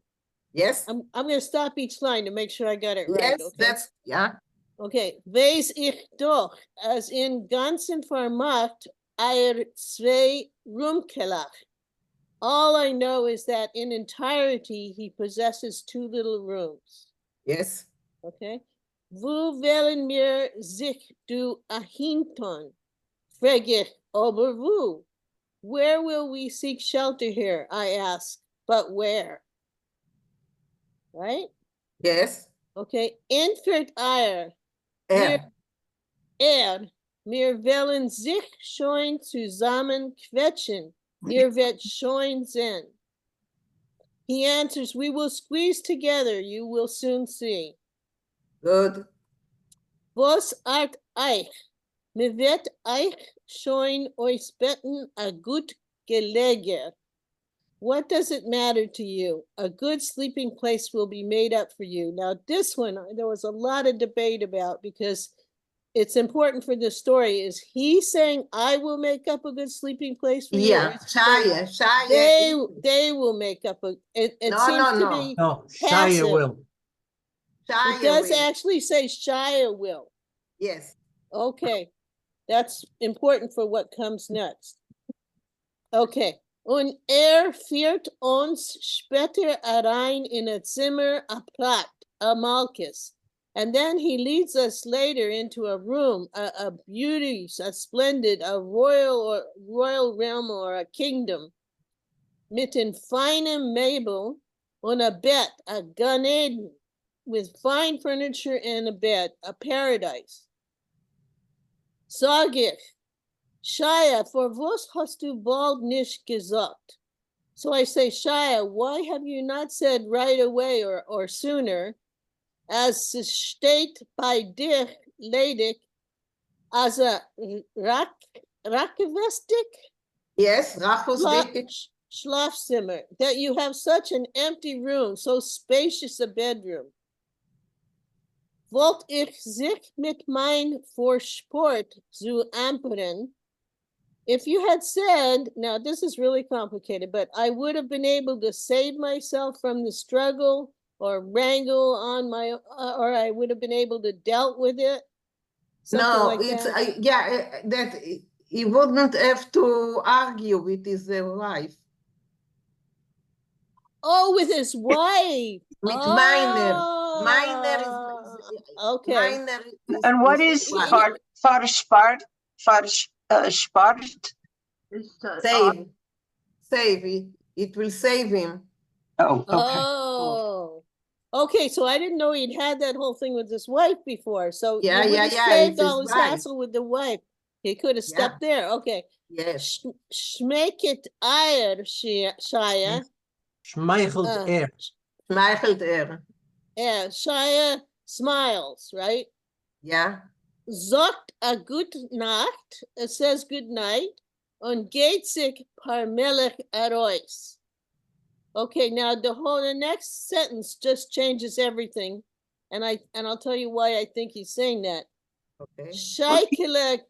Yes. I'm going to stop each line to make sure I got it right. Yes, okay? Okay. Wees ich doch, as in ganzen Format, zwei Rumkelach. All I know is that in entirety, he possesses 2 little rooms. Yes. Okay. Wo wollen wir sich du ahinton? Frag ich, aber wo? Where will we seek shelter here? I ask, but where? Right? Yes. Okay. Entfert ihr, Wir wollen sich schon zusammen quetschen. Ihr werdet schon sehen. He answers, we will squeeze together. You will soon see. Good. Was art euch? Mir wird euch schon euch betten a gut Gelege. What does it matter to you? A good sleeping place will be made up for you. Now, this one, there was a lot of debate about because it's important for the story. Is he saying, I will make up a good sleeping place for you? Yeah, Or is he saying they will make up a, it No, seems no, to no. be No, Shia passive. will. It Shia does will. actually say Shia will. Yes. Okay, that's important for what comes next. Okay. Und führt uns später rein in a Zimmer apart, a Malchus. And then he leads us later into a room, a beauty, a splendid, a royal realm or a kingdom. Mit in feinem Möbel und a bed, a Gan Eden, with fine furniture and a bed, a paradise. Sag ich, Shia, for was hast du bald nicht gesagt? So I say, Shia, why have you not said right away or sooner, as es steht bei dir ledig, as a Rakevestik? Yes, Rachosdik. Schlafzimmer, that you have such an empty room, so spacious a bedroom. Wollt ich sich mit mein Vorsport zu amperen? If you had said, now this is really complicated, but I would have been able to save myself from the struggle or wrangle on my, or I would have been able to dealt with it. Something No, like it's that. that he wouldn't have to argue with his wife. Oh, with his wife. With Miner. Miner Okay. Miner is, And what is spart? Save. Save. It will save him. Oh, okay. Oh. Okay, so I didn't know he'd had that whole thing with his wife before. So Yeah, he would yeah, have yeah, saved it's his all his wife. hassle with the wife. He could have stepped there. Okay. Yes. Schmeck it Eier, Shia. Schmeichelt er. Schmeichelt er. Yeah, Shia smiles, right? Yeah. Sagt a good Nacht. It says good night. Und geht sich par Melech arois. Okay, now the next sentence just changes everything, and I'll tell you why I think he's saying that. Okay. Shaykele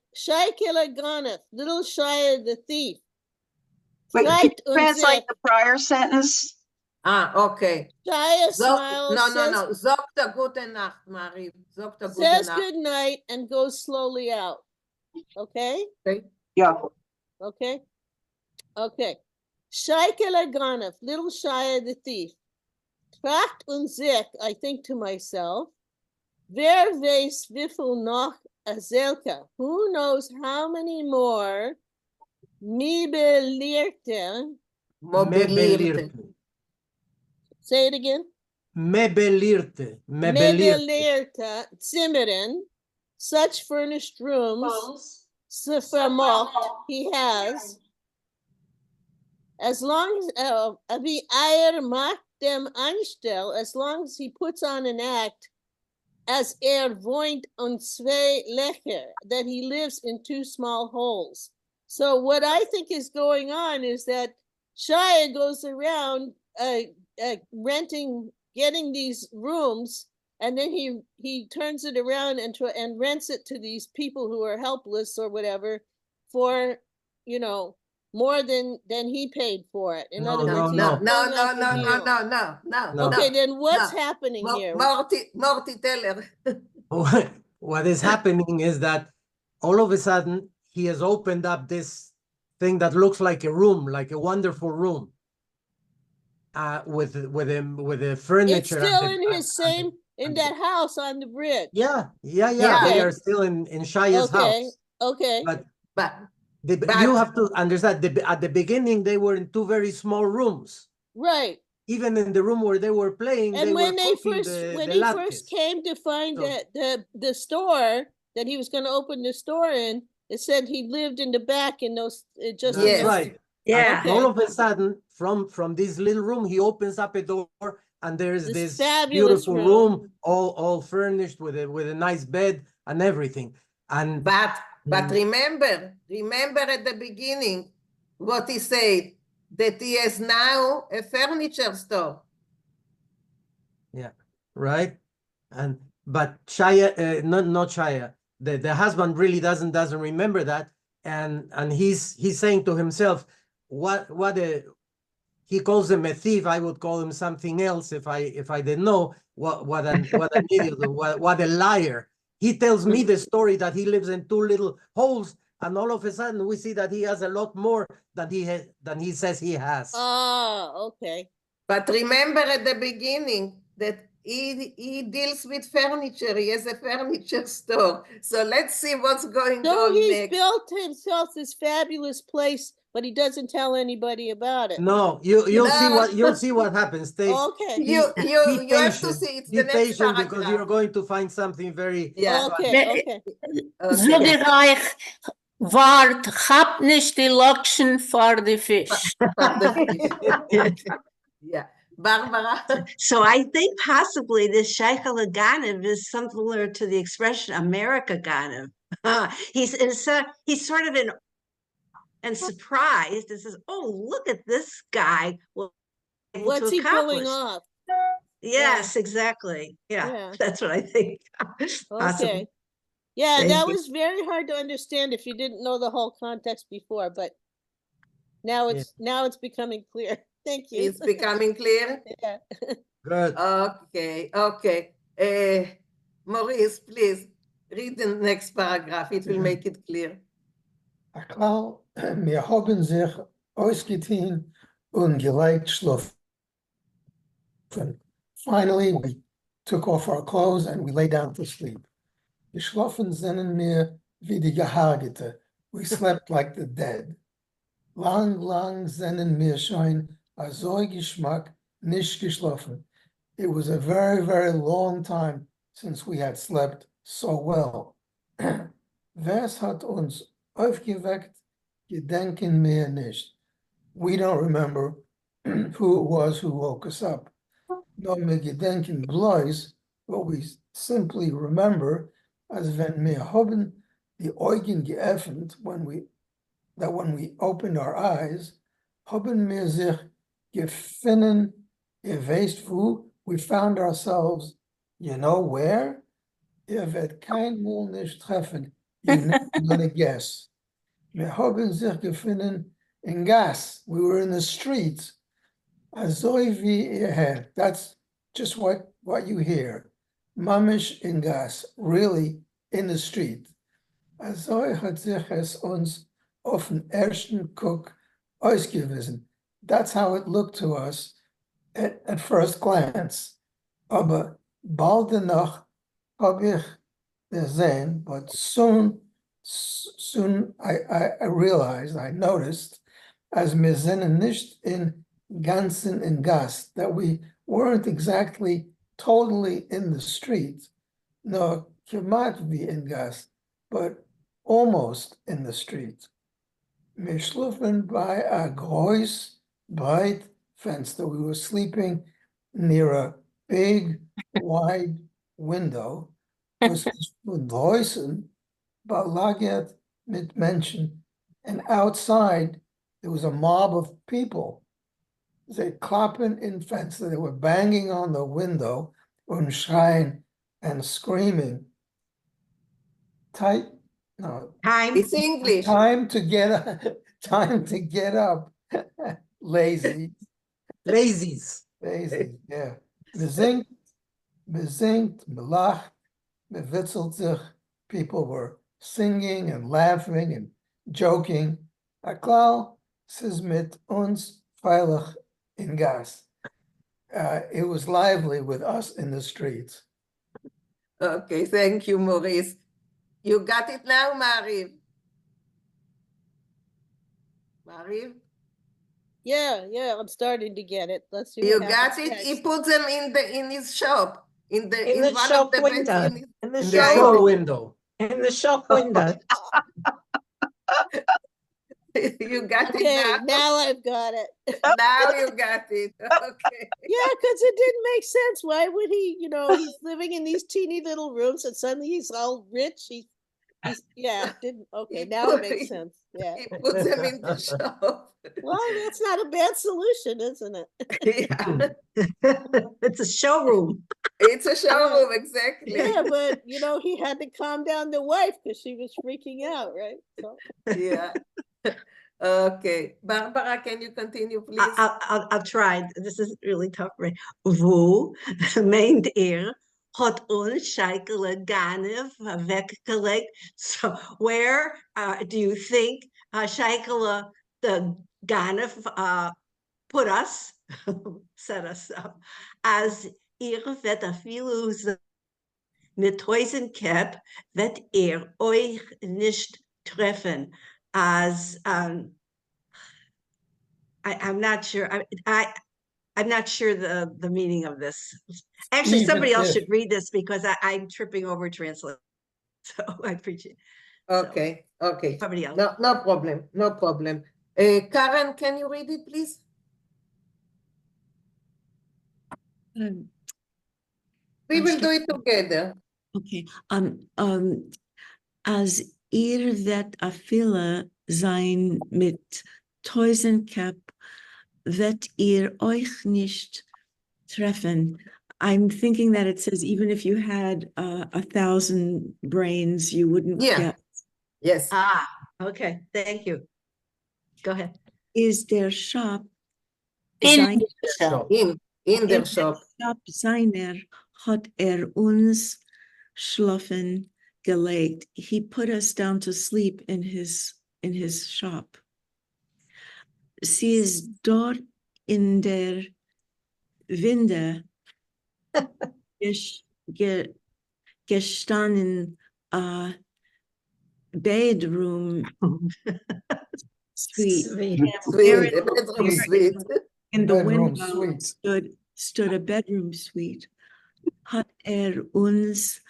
Ganef, little Shia the thief. Wait, can Right you translate the prior sentence? Okay. Shia smiles, No. Sagt a gute Nacht, Marie. Sagt a gute says Nacht. good night and goes slowly out. Okay? Okay. Yeah. Okay? Okay. Shaykele Ganef, little Shia the thief. Tracht und sich, I think to myself, wer weiß wieviel noch Azelka? Who knows how many more Mebelierte? Mobilierte. Say it again. Mebelierte. Mebelierte Zimmern, such furnished rooms, vermocht he has, as long as wie macht dem Anstell, as long as he puts on an act, as wohnt und zwei Löcher, that he lives in two small holes. So what I think is going on is that Shia goes around getting these rooms, and then he turns it around and rents it to these people who are helpless or whatever for, more than he paid for it. In other words, No. Okay, then what's happening here? Morty Teller. What is happening is that all of a sudden he has opened up this thing that looks like a room, like a wonderful room, with the furniture. It's still in his same in that house on the bridge. Yeah. Okay. We are still in Shaya's house. Okay. But you have to understand, at the beginning they were in two very small rooms. Right. Even in the room where they were playing, and they when were they cooking first the when he latkes. first came to find the store that he was going to open the store in, it said he lived in the back in those, just in That's Yes. right. Yeah. And all of a sudden, from this little room, he opens up a door, and there's This this fabulous beautiful room. room, all furnished with a nice bed and everything. And But remember at the beginning what he said, that he has now a furniture store. yeah, right. And but Shaya, not Shaya, the husband really doesn't remember that, and he's saying to himself, what a, he calls him a thief. I would call him something else if I didn't know. What an idiot, what a liar. He tells me the story that he lives in two little holes, and all of a sudden we see that he has a lot more than he says he has. Ah, okay. But remember at the beginning that he deals with furniture. He has a furniture store. So let's see what's going So on he's next. built himself this fabulous place, but he doesn't tell anybody about it. No, you'll see what happens. Okay. You have to patient. see. It's Be the next patient, because paragraph. you're going to find something very. Yeah. Okay. Sag ich euch, wart, hab nicht die Lotion for the fish. Yeah. Barbara. So I think possibly this Sheikhel Ganiv is similar to the expression America Ganiv. He's sort of in surprised and says, "Oh, look at this guy! Well, What's he pulling off? Yes, exactly. Yeah, that's what I think. Possibly. Okay. Yeah, Thank that you. was very hard to understand if you didn't know the whole context before, but now it's becoming clear. Thank you. It's becoming clear. Yeah. Good. Okay. Maurice, please read the next paragraph. It will make it clear. Aklar, wir haben sich ausgetan und gelegt schlafen. Finally, we took off our clothes and we lay down to sleep. Geschlafen sind wir wie die Gehagete. We slept like the dead. Lang sind wir schon so Geschmack nicht geschlafen. It was a very, very long time since we had slept so well. Wer hat uns aufgeweckt? Gedenken wir nicht. We don't remember who it was who woke us up. No wir gedenken bloß, but we simply remember, as wenn wir haben die Augen geöffnet, when we opened our eyes, haben wir sich gefunden, ihr weißt wo, we found ourselves, you know where? Ihr werdet kein Mal nicht treffen, you're never gonna guess. Wir haben sich gefunden in Gas, we were in the streets. Azoi wie ihr hört, that's just what you hear. Mamish in Gas, really in the street. Azoi hat sich es uns auf den ersten Guck ausgewiesen. That's how it looked to us at first glance. Aber bald danach habe ich gesehen, but soon I realized, I noticed, as wir sind nicht in Ganzen in Gas, that we weren't exactly totally in the street, no kemat wie in Gas, but almost in the street. Wir schliefen bei a groß, breit Fenster. We were sleeping near a big, wide window. Was von draußen belagert mit Menschen. And outside, there was a mob of people. They klappen in Fenster. They were banging on the window and schreien and screaming. Time. It's English. Time to get up. Lazy. Lazies. Lazy, yeah. Bezinkt, belacht, bewitzelt sich. People were singing and laughing and joking. Aklal says mit uns veilig in Gas. It was lively with us in the streets. Okay, thank you, Maurice. You got it now, Mariv? Mariv? Yeah, I'm starting to get it. Let's see. You what got happens it? next. He put them in his shop. In the one shop of the window. beds In the In the shop show window. in the shop window. You got Okay, it now? now I've got it. Now you got it. Okay. Yeah, because it didn't make sense. Why would he, he's living in these teeny little rooms and suddenly he's all rich. Yeah, it didn't. Okay, now it makes sense. Yeah. He puts them in the shop. Well, that's not a bad solution, isn't it? Yeah, It's a showroom. it's a showroom, exactly. Yeah, but he had to calm down the wife because she was freaking out, right? So. Yeah. Okay. Barbara, can you continue, please? I'll try. This is really tough for me. Wo meint hat uns Scheikele Ganef weggelegt? So where do you think Scheikele the Ganef put us, set us up, as ihre Vetter Filus mit Häusenkap wird euch nicht treffen, as I'm not sure. I'm not sure the meaning of this. Actually, Even somebody else if. should read this because I'm tripping over translate. So I appreciate it. Okay, okay. Somebody else. No problem, no problem. Karen, can you read it, please? We will do it together. Okay. As ihr wird a viele sein mit Teusenkap, wird ihr euch nicht treffen. I'm thinking that it says even if you had 1,000 brains, you wouldn't get. Yes. Okay. Thank you. Go ahead. Is der Shop In the shop. In der Shop. Shop seiner hat uns schlafen gelegt. He put us down to sleep in his shop. Sie ist dort in der Winde gestanden, bedroom suite. Sweet. There Sweet. A bedroom suite. in the Bedroom window suite. stood a bedroom suite. Hat uns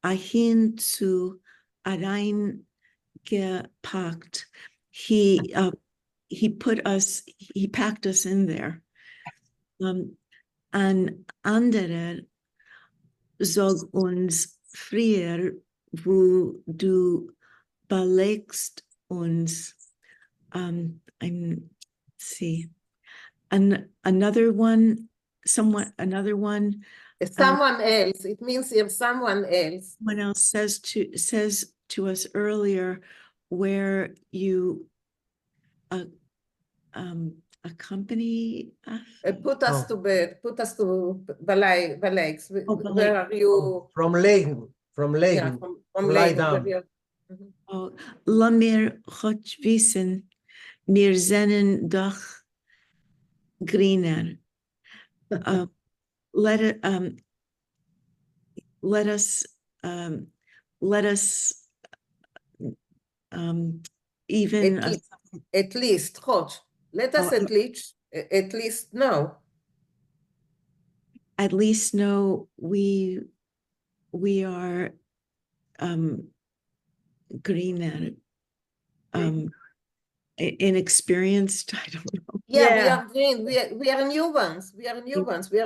hin zu reingepackt. He packed us in there. An anderer sag uns früher, wo du belegst uns. See. Another one. Someone else. It means if someone else. Someone else says to us earlier where you accompany us. Put us to bed. Put us to the legs. Where are you? From Legen. Yeah, from lie Legen. down. Oh, laat mir God wissen, wir sennen doch greener. Let us even at least, God, let us at least know. At least know we are greener. Inexperienced, I don't know. Yeah, we are green. We are new ones. We are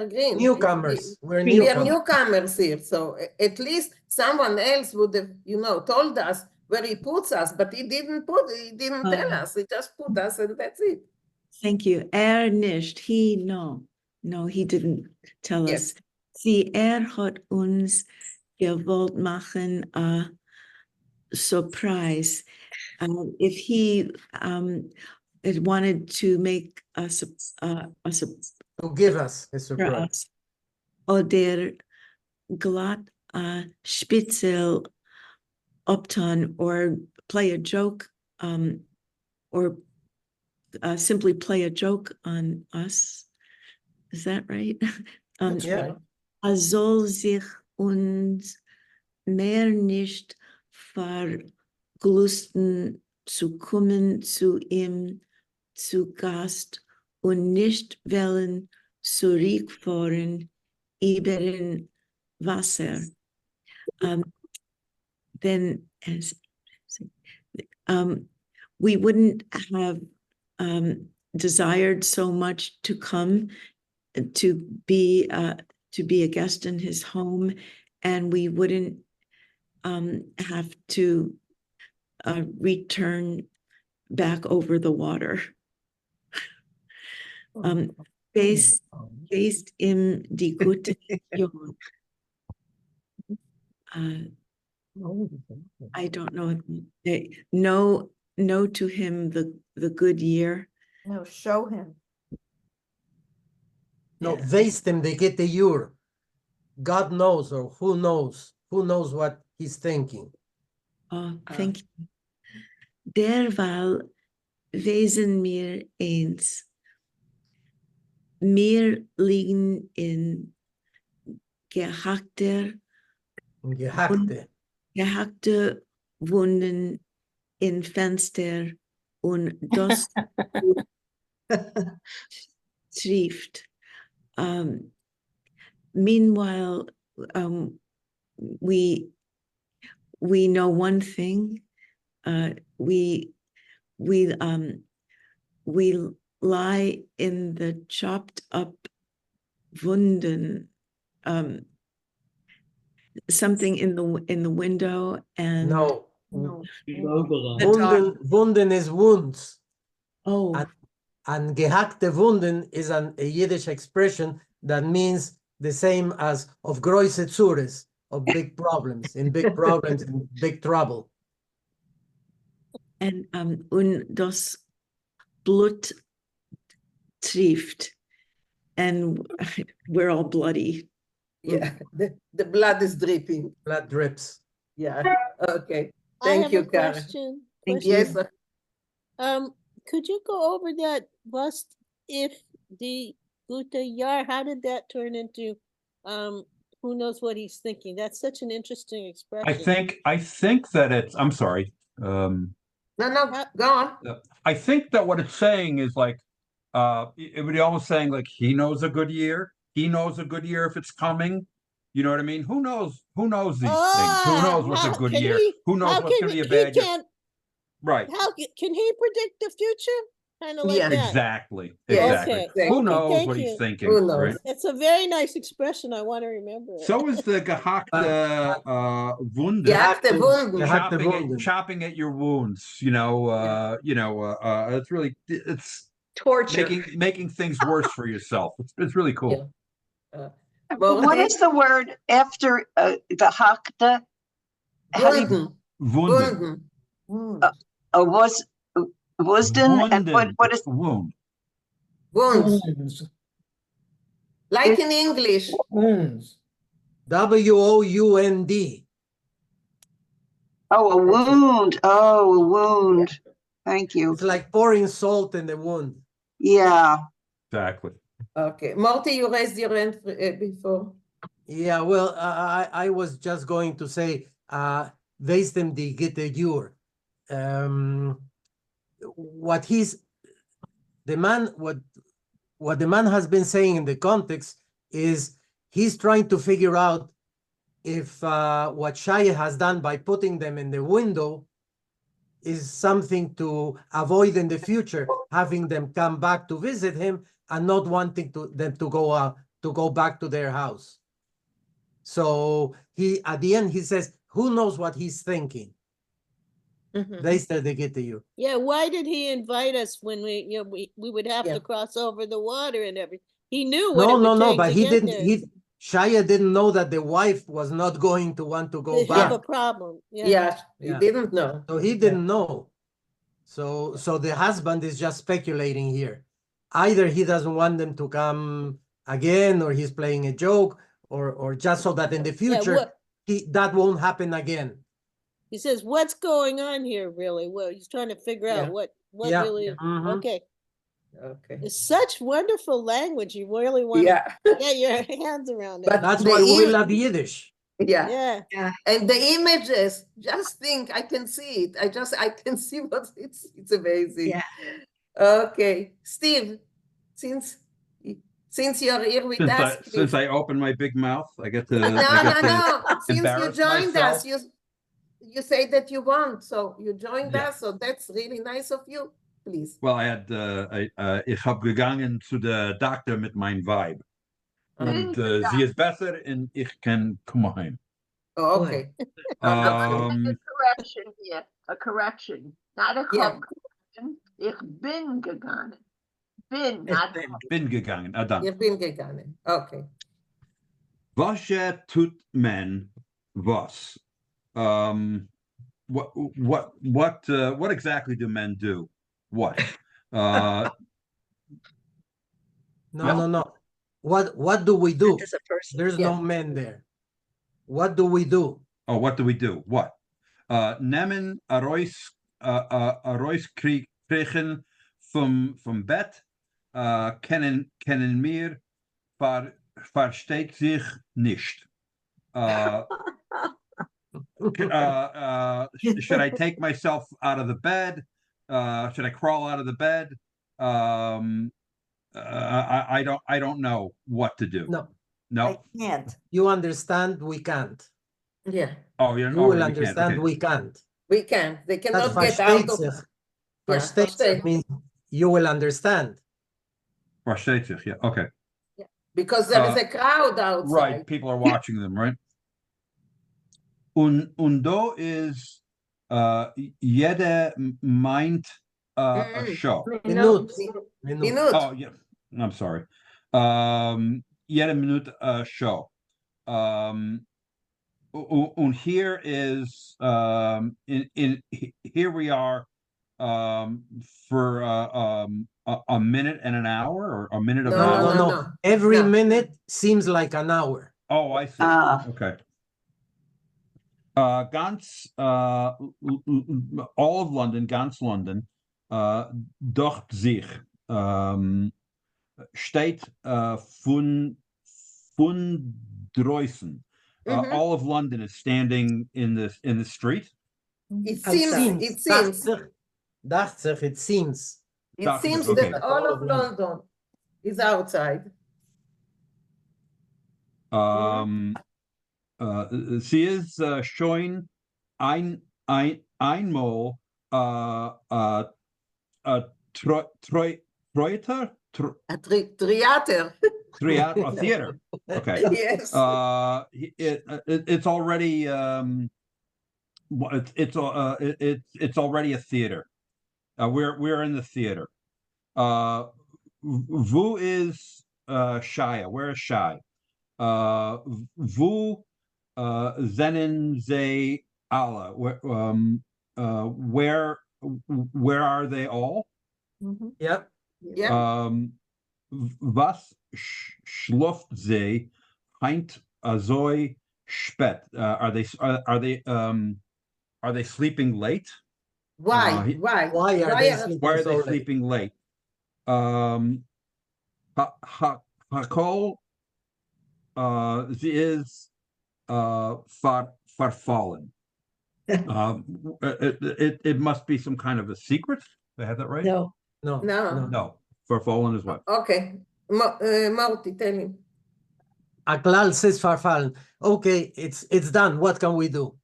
green. Newcomers. We are newcomers here. So at least someone else would have, told us where he puts us, but he didn't tell us. He just put us and that's it. Thank you. Nicht. No, he didn't tell us. Sie hat uns gewollt machen a surprise. If he had wanted to make us to give us a surprise. Oder glatt spitzel upton, or play a joke, or simply play a joke on us. Is that right? Yeah. Soll sich uns mehr nicht verglusten zu kommen zu ihm zu Gast und nicht wollen zurückfahren über den Wasser. then as we wouldn't have desired so much to come to be a guest in his home, and we wouldn't have to return back over the water. Based in die gute Jung. I don't know. No to him the good year. No, show him. No, weist dem de get the year. God knows, or who knows what he's thinking. Oh, thank you. Derweil wesen mir eins. Mir liegen in gehackte Wunden in Fenster und das trifft. Meanwhile, we know one thing. We lie in the chopped up Wunden, something in the window, and no. Wunden. Wunden is wounds. Oh. And gehackte Wunden is a Yiddish expression that means the same as of große Zures, of big problems, in big trouble. And das Blut trifft, and we're all bloody. Yeah, the blood is dripping. Blood drips. Yeah, okay. I Thank have you, a Karen. question. Yes, sir. Could you go over that was if the gute Jahr, how did that turn into who knows what he's thinking? That's such an interesting expression. I think that it's, I'm sorry. No, go on. I think that what it's saying is like, it would be almost saying like, he knows a good year. He knows a good year if it's coming. You know what I mean? Who knows these things? Who knows what's a good year? Who knows what's going to be a bad year? Right. How can he predict the future? Kind of like that. Exactly. Yes, Exactly. Okay. Who Okay, knows thank what he's you. thinking? Who knows? Right? It's a very nice expression. I want to remember it. So is the gehackte Wunden. Gehackte Wunden. Chopping at your wounds. It's really Torture. making things worse for yourself. It's really cool. What is the word after gehackte? Wunden. Wusden, and what is wound? Wounds. Like in English. Wounds. WOUND. Oh, a wound. Oh, a wound. Thank you. It's like pouring salt in the wound. Yeah. Exactly. Okay. Marty, you raised your hand before. Yeah, well, I was just going to say, weist dem die gute Jahr. What the man has been saying in the context is he's trying to figure out if what Shaya has done by putting them in the window is something to avoid in the future, having them come back to visit him and not wanting them to go back to their house. So at the end he says, who knows what he's thinking? Weist de gute Jahr. Yeah, why did he invite us when we would have to cross over the water and everything? He knew what it would take but to he get didn't. there. Shaya didn't know that the wife was not going to want to go They back. have a problem. Yeah, he didn't know. So he didn't know. So the husband is just speculating here. Either he doesn't want them to come again, or he's playing a joke, or just so that in the future that won't happen again. He says, "What's going on here, really?" Well, he's trying to figure out what really. Okay. Okay. It's such wonderful language. You really want to get your hands around it. But that's why we love Yiddish. Yeah. And the images, just think, I can see it. I can see what it's amazing. Yeah. Okay. Steve, since you're here with us. Since I opened my big mouth, I get to. No. Since you joined myself. us, you say that you want, so you joined Yeah. us, so that's really nice of you. Please. Well, ich hab gegangen zu der Doktor mit mein Weib. Und sie ist besser und ich kann kommen heim. Oh, okay. Um, Correction here, a correction, not a Yeah. correction. Ich bin gegangen. Bin, not bin gegangen. Dann. You've been gegangen. Okay. Was tut man was? What exactly do men do? What? No, Yeah. no. What do we do? As a person. There's Yeah. no man there. What do we do? Oh, what do we do? What? Nehmen Arois kriegen vom Bett, kennen mir, versteht sich nicht. Should I take myself out of the bed? Should I crawl out of the bed? I don't know what to do. No. No. I can't. You understand? We can't. Yeah. Oh, You we will can't. understand? Okay. We can't. We can. They That cannot get out versteht of. sich. Yeah, Versteht sich versteht. means you will understand. Versteht sich, yeah. Okay. Because there is a crowd outside. Right. People are watching them, right? Undo is jeder meint a show. Minute. Oh, yeah. I'm sorry. Jeder Minute a show. Und here is here we are for a minute and an hour, or a minute of an hour. No. Every No. minute seems like an hour. Oh, I see. Okay. Ganz all of London, ganz London, dort sich steht von draußen. All of London is standing in the street. It seems. It seems. It seems. It seems okay. that all of London is outside. Sie ist schon einmal Theater? A theater. A theater. Okay. Yes. It's already it's already a theater. We're in the theater. Wo is Shia? Where is Shai? Wo zennen ze alle? Where are they all? Yep. Yeah. Was schläft sie heint so spät? Are they sleeping late? Why? Why? Why are they sleeping Why are so they late? sleeping late? Hakol, sie is verfallen. It must be some kind of a secret. Did I have that right? No. No. No. Verfallen is what? Okay. Marty, tell him. Aklal says farfallen. Okay, it's done. What can we do?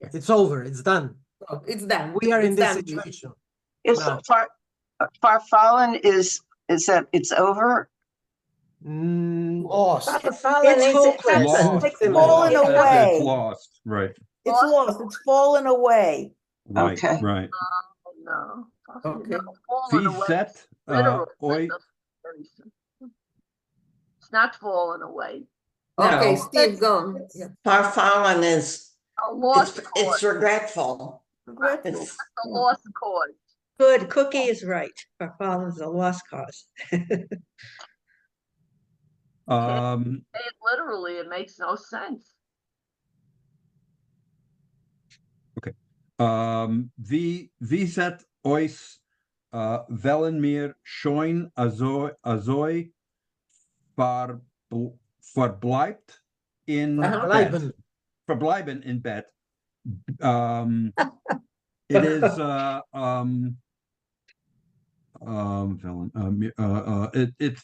It's over. It's done. Oh, it's done. We are in It's this done. situation. Is No. farfallen is that it's over? Lost. Fallen is it happened. It's fallen Lost. away. It's lost. Right. It's lost. It's fallen away. Right. Okay. Right. No. Okay. Wie set oi. It's not falling away. Okay, No. Steve, go on. Yeah. Farfallen is, A lost it's cause. regretful. Regretful. It's A lost cause. Good, Cookie is right. Farfallen is a lost cause. Say it literally, it makes no sense. Wie set ois wellen mir schoin azoi verbleibt in bed. Verbleiben in bed. It is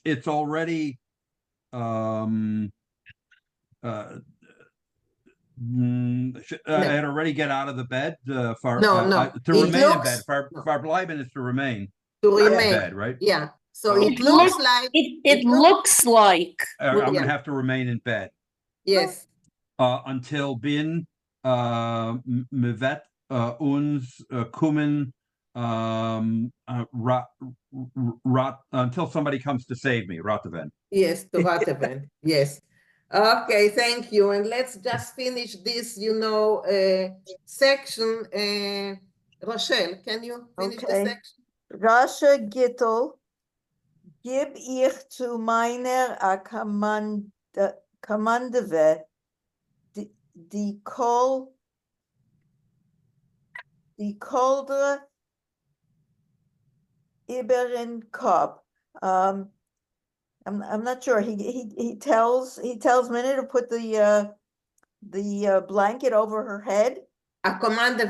it's already I had already get out of the bed No. to It remain in looks- bed. Verbleiben is to remain To in remain. bed, right? Yeah. So Oh. it looks like. It looks like. I'm Yeah. gonna have to remain in bed. Yes. Until bin mevet uns kommen until somebody comes to save me, Rotaven. Yes, to Rotterdam. Yes. Okay, thank you. And let's just finish this, section. Rochelle, can you finish the Okay. section? Rasche Gittel, gib ich zu meiner Kommandeve die Koldre über den Kopf. I'm not sure. He tells Minnie to put the blanket over her head. A command.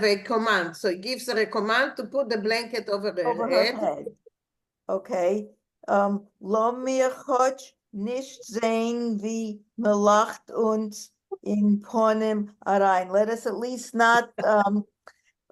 So he gives her a command to put the blanket over her head. Okay. Lo mir hot nicht sehen wie melacht uns in Ponim Arain. Let us at least not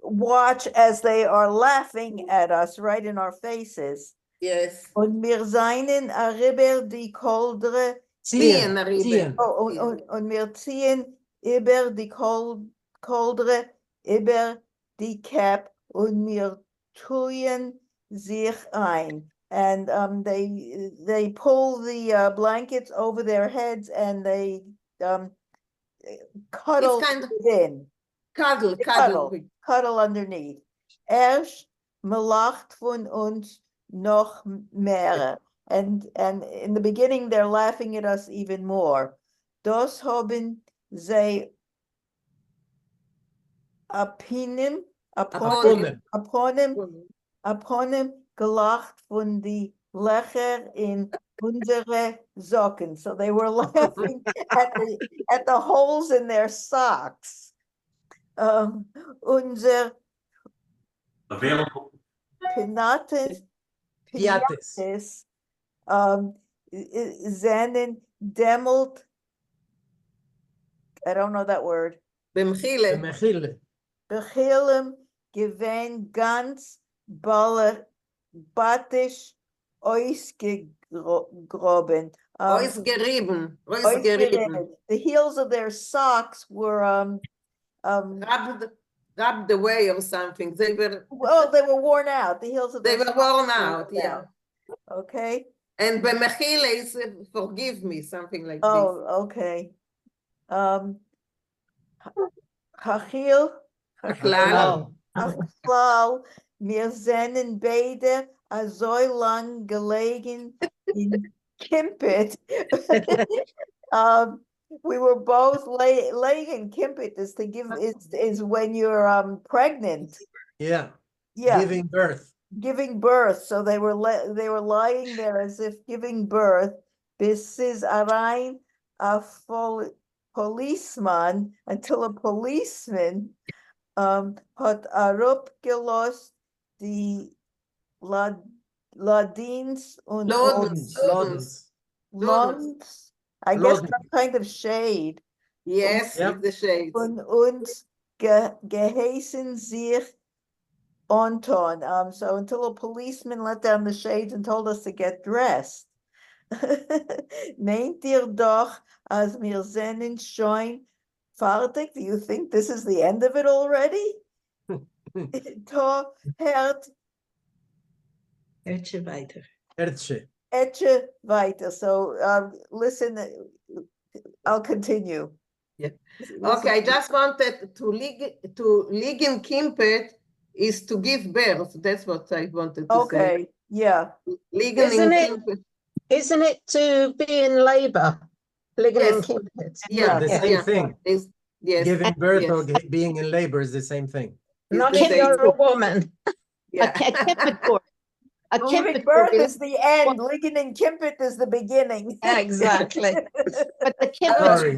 watch as they are laughing at us right in our faces. Yes. Und wir seien über die Koldre Ziehen. und wir ziehen über die Koldre über die Cap und wir tun sich ein. And they pull the blankets over their heads and they cuddle in. Cuddle underneath. Erst melacht von uns noch mehr. And in the beginning, they're laughing at us even more. Das haben sie upon him gelacht von die Lecher in unsere Socken. So they were laughing at the holes in their socks. Unser Pilates seinen demmelt, I don't know that word. Bemechile. Bechilem gewen ganz batisch ausgegroben. Ausgerieben. The heels of their socks were rubbed away or something. They were worn out. The heels of they their were socks worn out. Yeah. Okay. And bemechile is forgive me, something like this. Oh, okay. Hachil. Achlal. Wir seien beide so lang gelegen in Kimpit. We were both laying in Kimpit is when you're pregnant. Yeah. Yeah. Giving birth. So they were lying there as if giving birth. Bis is arain a policeman until a policeman hat arup gelost die Ladins und Lons. I guess some kind of shade. Yes, the shades. Und uns geheißen sich Anton. So until a policeman let down the shades and told us to get dressed. Meint ihr doch, als wir seinen schon fertig? Do you think this is the end of it already? To hert Etche weiter. Etche weiter. So listen, I'll continue. Yeah. Okay, I just wanted to live in Kimpet is to give birth. That's what I wanted to say. Okay, yeah. Isn't it to be in labor? Liegen in Kimpet. Yeah, the same thing. Yes. Giving birth or being in labor is the same thing. Not if you're a woman. A Giving birth is the end. Liegen in Kimpet is the beginning. Exactly. But the Sorry,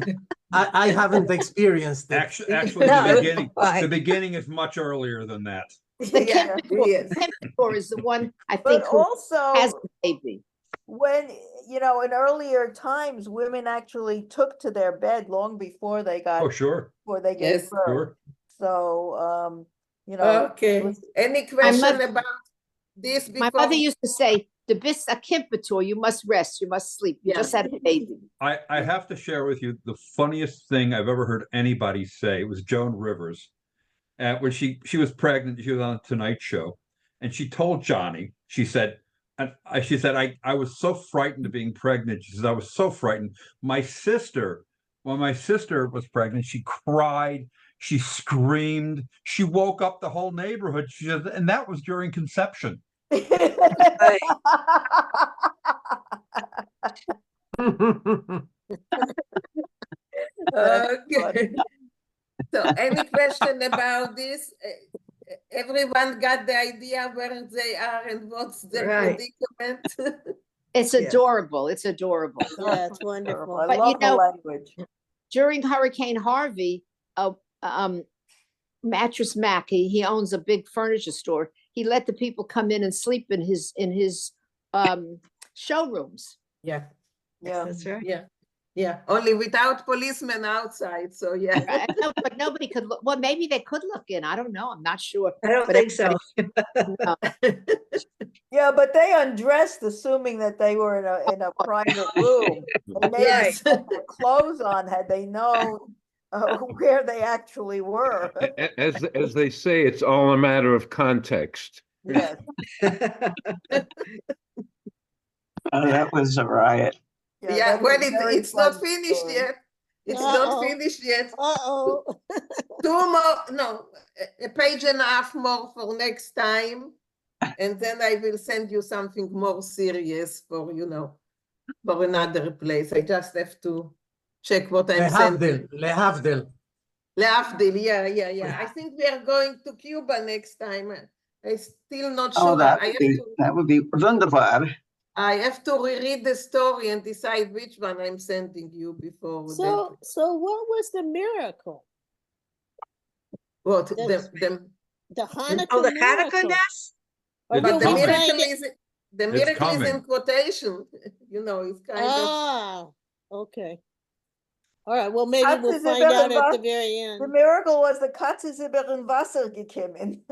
I haven't experienced it. Actually, the beginning is much earlier than that. The Kimpur is the one I think But also has a baby. when, you know, in earlier times, women actually took to their bed long before they got, Oh, sure. before they gave Yes. birth. Sure. So, you know, Okay. Any My question mother, about this my before? mother used to say, "The bis a kimpetor, you must rest, you must sleep. You just had a baby." I have to share with you the funniest thing I've ever heard anybody say. It was Joan Rivers. When she was pregnant, she was on the Tonight Show, and she told Johnny, she said, I was so frightened of being pregnant. She said, I was so frightened. When my sister was pregnant, she cried, she screamed, she woke up the whole neighborhood. She said, and that was during conception. Okay. So any question about this? Everyone got the idea where they are and what's their Right. predicament? It's adorable. It's adorable. Yeah, it's wonderful. I But love you the know, language. during Hurricane Harvey, Mattress Mac, he owns a big furniture store. He let the people come in and sleep in his showrooms. Yeah. Yeah. That's right. Yeah. Yeah. Only without policemen outside. So yeah. Right? No, but nobody could look. Well, maybe they could look in. I don't know. I'm not sure. I don't But think so. no. Yeah, but they undressed assuming that they were in a private room. They may have Yes. put their clothes on had they known where they actually were. As they say, it's all a matter of context. Yes. Oh, that was a riot. Yeah, that's well, a very it's not funny finished story. yet. It's not Uh-oh. finished yet. Uh-oh. Two more, no, a page and a half more for next time. And then I will send you something more serious for, you know, for another place. I just have to check what I'm sending. Lehavdil. Lehavdil, yeah. I think we are going to Cuba next time. I'm still not Oh, sure. that would be wunderbar. I have to reread the story and decide which one I'm sending you before. So what was the miracle? What The Hanukkah Oh, the miracle. Hanukkah nest? Or It's But the you're coming. saying miracle it- is the It's miracle is in coming. quotation. You know, it's kind of Ah, okay. All right, well, maybe we'll find Katze out at the Zibber- very The end. miracle was the Katze ist über in Wasser gekommen.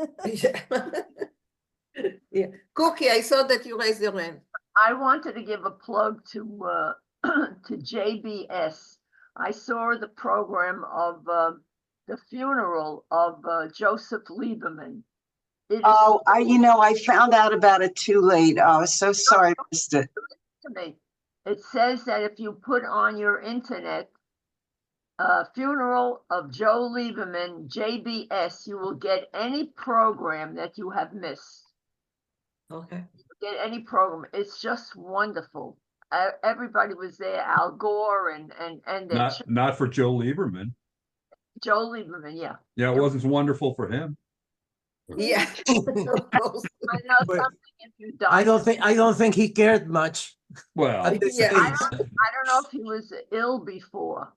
yeah. Cookie, I saw that you raised your hand. I wanted to give a plug to to JBS. I saw the program of the funeral of Joseph Lieberman. Oh, I found out about it too late. Oh, I was so sorry I missed it. To me, it says that if you put on your internet funeral of Joe Lieberman, JBS, you will get any program that you have missed. Okay. Get any program. It's just wonderful. Everybody was there. Al Gore and their Not for Joe Lieberman. Joe Lieberman. Yeah. Yeah, it wasn't wonderful for him. Yeah. I know something. If you die, I don't think he cared much. Well, at this yeah. age. I don't know if he was ill before.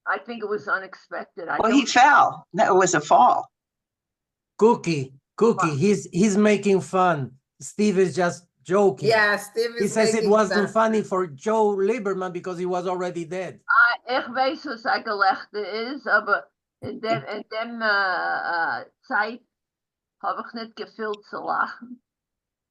I think it was unexpected. Well, he fell. That was a fall. Cookie, he's making fun. Steve is just joking. Yeah, Steve He is says it making wasn't fun. funny for Joe Lieberman because he was already dead. Ich weiß, was gelächte ist, aber in dem Zeit habe ich nicht gefühlt zu lachen.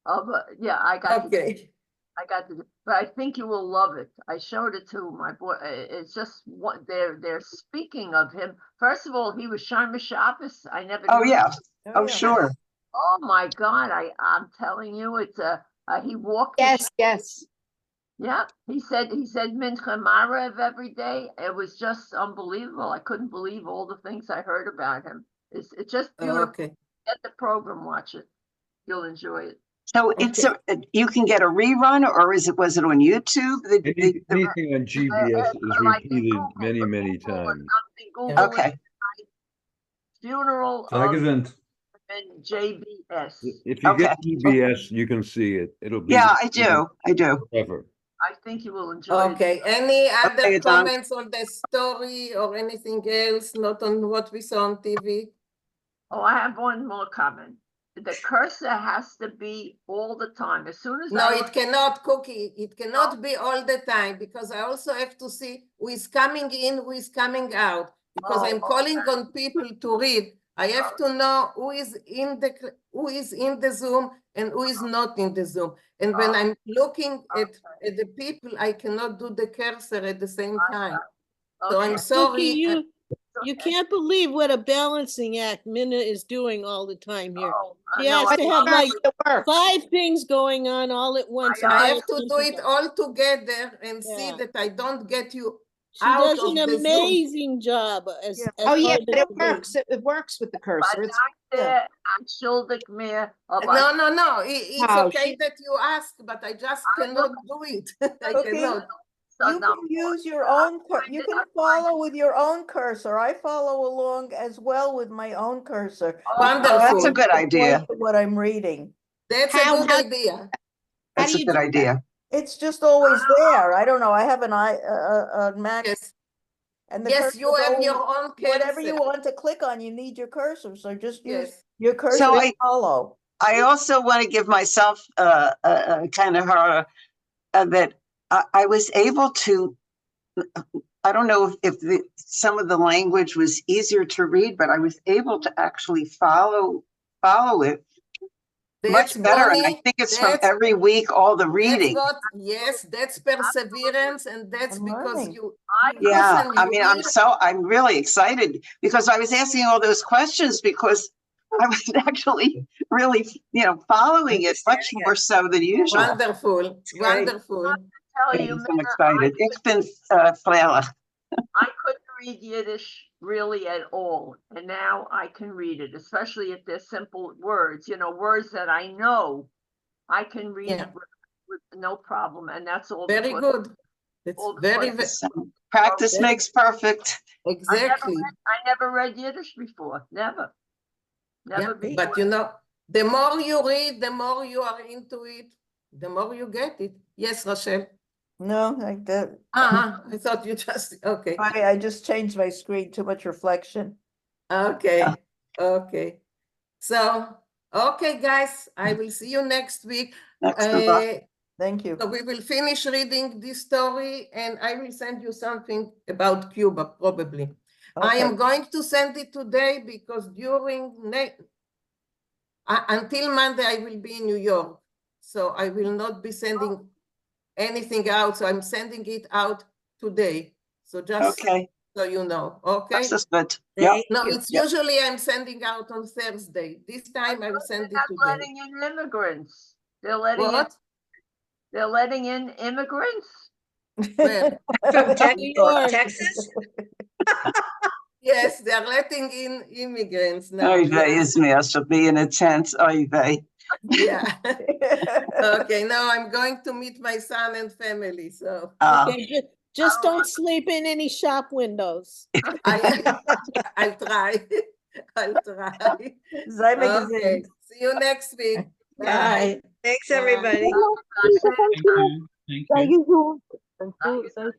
Aber yeah, I got to, but I think you will love it. I showed it to my boy. It's just what they're speaking of him. First of all, he was Sharma Shabbos. I never. Oh, knew yeah. that. Oh, sure. Oh my God! I'm telling you, it's he walked. Yes. Yeah, he said Mincha Marev every day. It was just unbelievable. I couldn't believe all the things I heard about him. It's just beautiful. Okay. Get the program, watch it. You'll enjoy it. So you can get a rerun, or was it on YouTube? Anything on GBS is repeated many, many times. Okay. Funeral of Tagesend. JBS. If you get GBS, you can see it. It'll be. Yeah, I do. Forever. I think you will enjoy it. Okay. Any other Okay, Don. comments on the story or anything else, not on what we saw on TV? Oh, I have one more comment. the cursor has to be all the time. As soon as No, I it cannot, Cookie. It cannot be all the time because I also have to see who is coming in, who is coming out. Because I'm calling on people to read. I have to know who is in the Zoom and who is not in the Zoom. And when I'm looking at the people, I cannot do the cursor at the same time. So I'm sorry. Cookie, you can't believe what a balancing act Minna is doing all the time here. She no, has to have like works. 5 things going on all at once. I have to do it all together and see that I don't get you She out does of an the Zoom. amazing job as Oh yeah, hard but as it works. It works with the cursor. It's there, I'm schuldig mehr. No. It's No, okay she- that you ask, but I just cannot do it. I Okay. cannot. You can use your own, you can follow with your own cursor. I follow along as well with my own cursor. Wonderful. That's a good idea. What I'm reading. That's a good idea. That's a good idea. It's just always there. I don't know. I have an a Mac. Yes. And the Yes, cursor's you have always- your own Whatever you cursor. want to click on, you need your cursor. So just use Yes. your cursor So to follow. I also want to give myself a kind of horror that I was able to, I don't know if some of the language was easier to read, but I was able to actually follow it much better. And I think it's from every week, all the reading. That's perseverance, and that's because you Yeah, listen, I you mean, read. I'm really excited because I was asking all those questions because I was actually really, following it much more so than usual. Wonderful, wonderful. Yes, I'm excited. Ich bin Freulich. I couldn't read Yiddish really at all, and now I can read it, especially if they're simple words, words that I know. I can read with no problem, and that's all. Very good. It's very Practice makes perfect. Exactly. I never read Yiddish before. Never before. But the more you read, the more you are into it, the more you get it. Yes, Rochelle. No, like that. I thought you just, okay. I just changed my screen, too much reflection. Okay, okay. So, okay, guys, I will see you next week. Thank you. So we will finish reading this story and I will send you something about Cuba, probably. I am going to send it today because until Monday, I will be in New York. So I will not be sending anything out. So I'm sending it out today. So just so you know, okay? That's good. Yep. No, it's usually I'm sending out on Thursday. This time I will send it today. Letting in immigrants. They're letting in. What? They're letting in immigrants. Where? From New York. Texas? Yes, they're letting in immigrants now. Oy vey is me. I shall be in a tent. Oy vey. Yeah. Okay, now I'm going to meet my son and family. So Okay, just don't sleep in any shop windows. I'll try. I'll try. Sei mir Okay. gesehen. See you next week. Bye. Thanks, everybody. Thank you. Thank you. Thank you.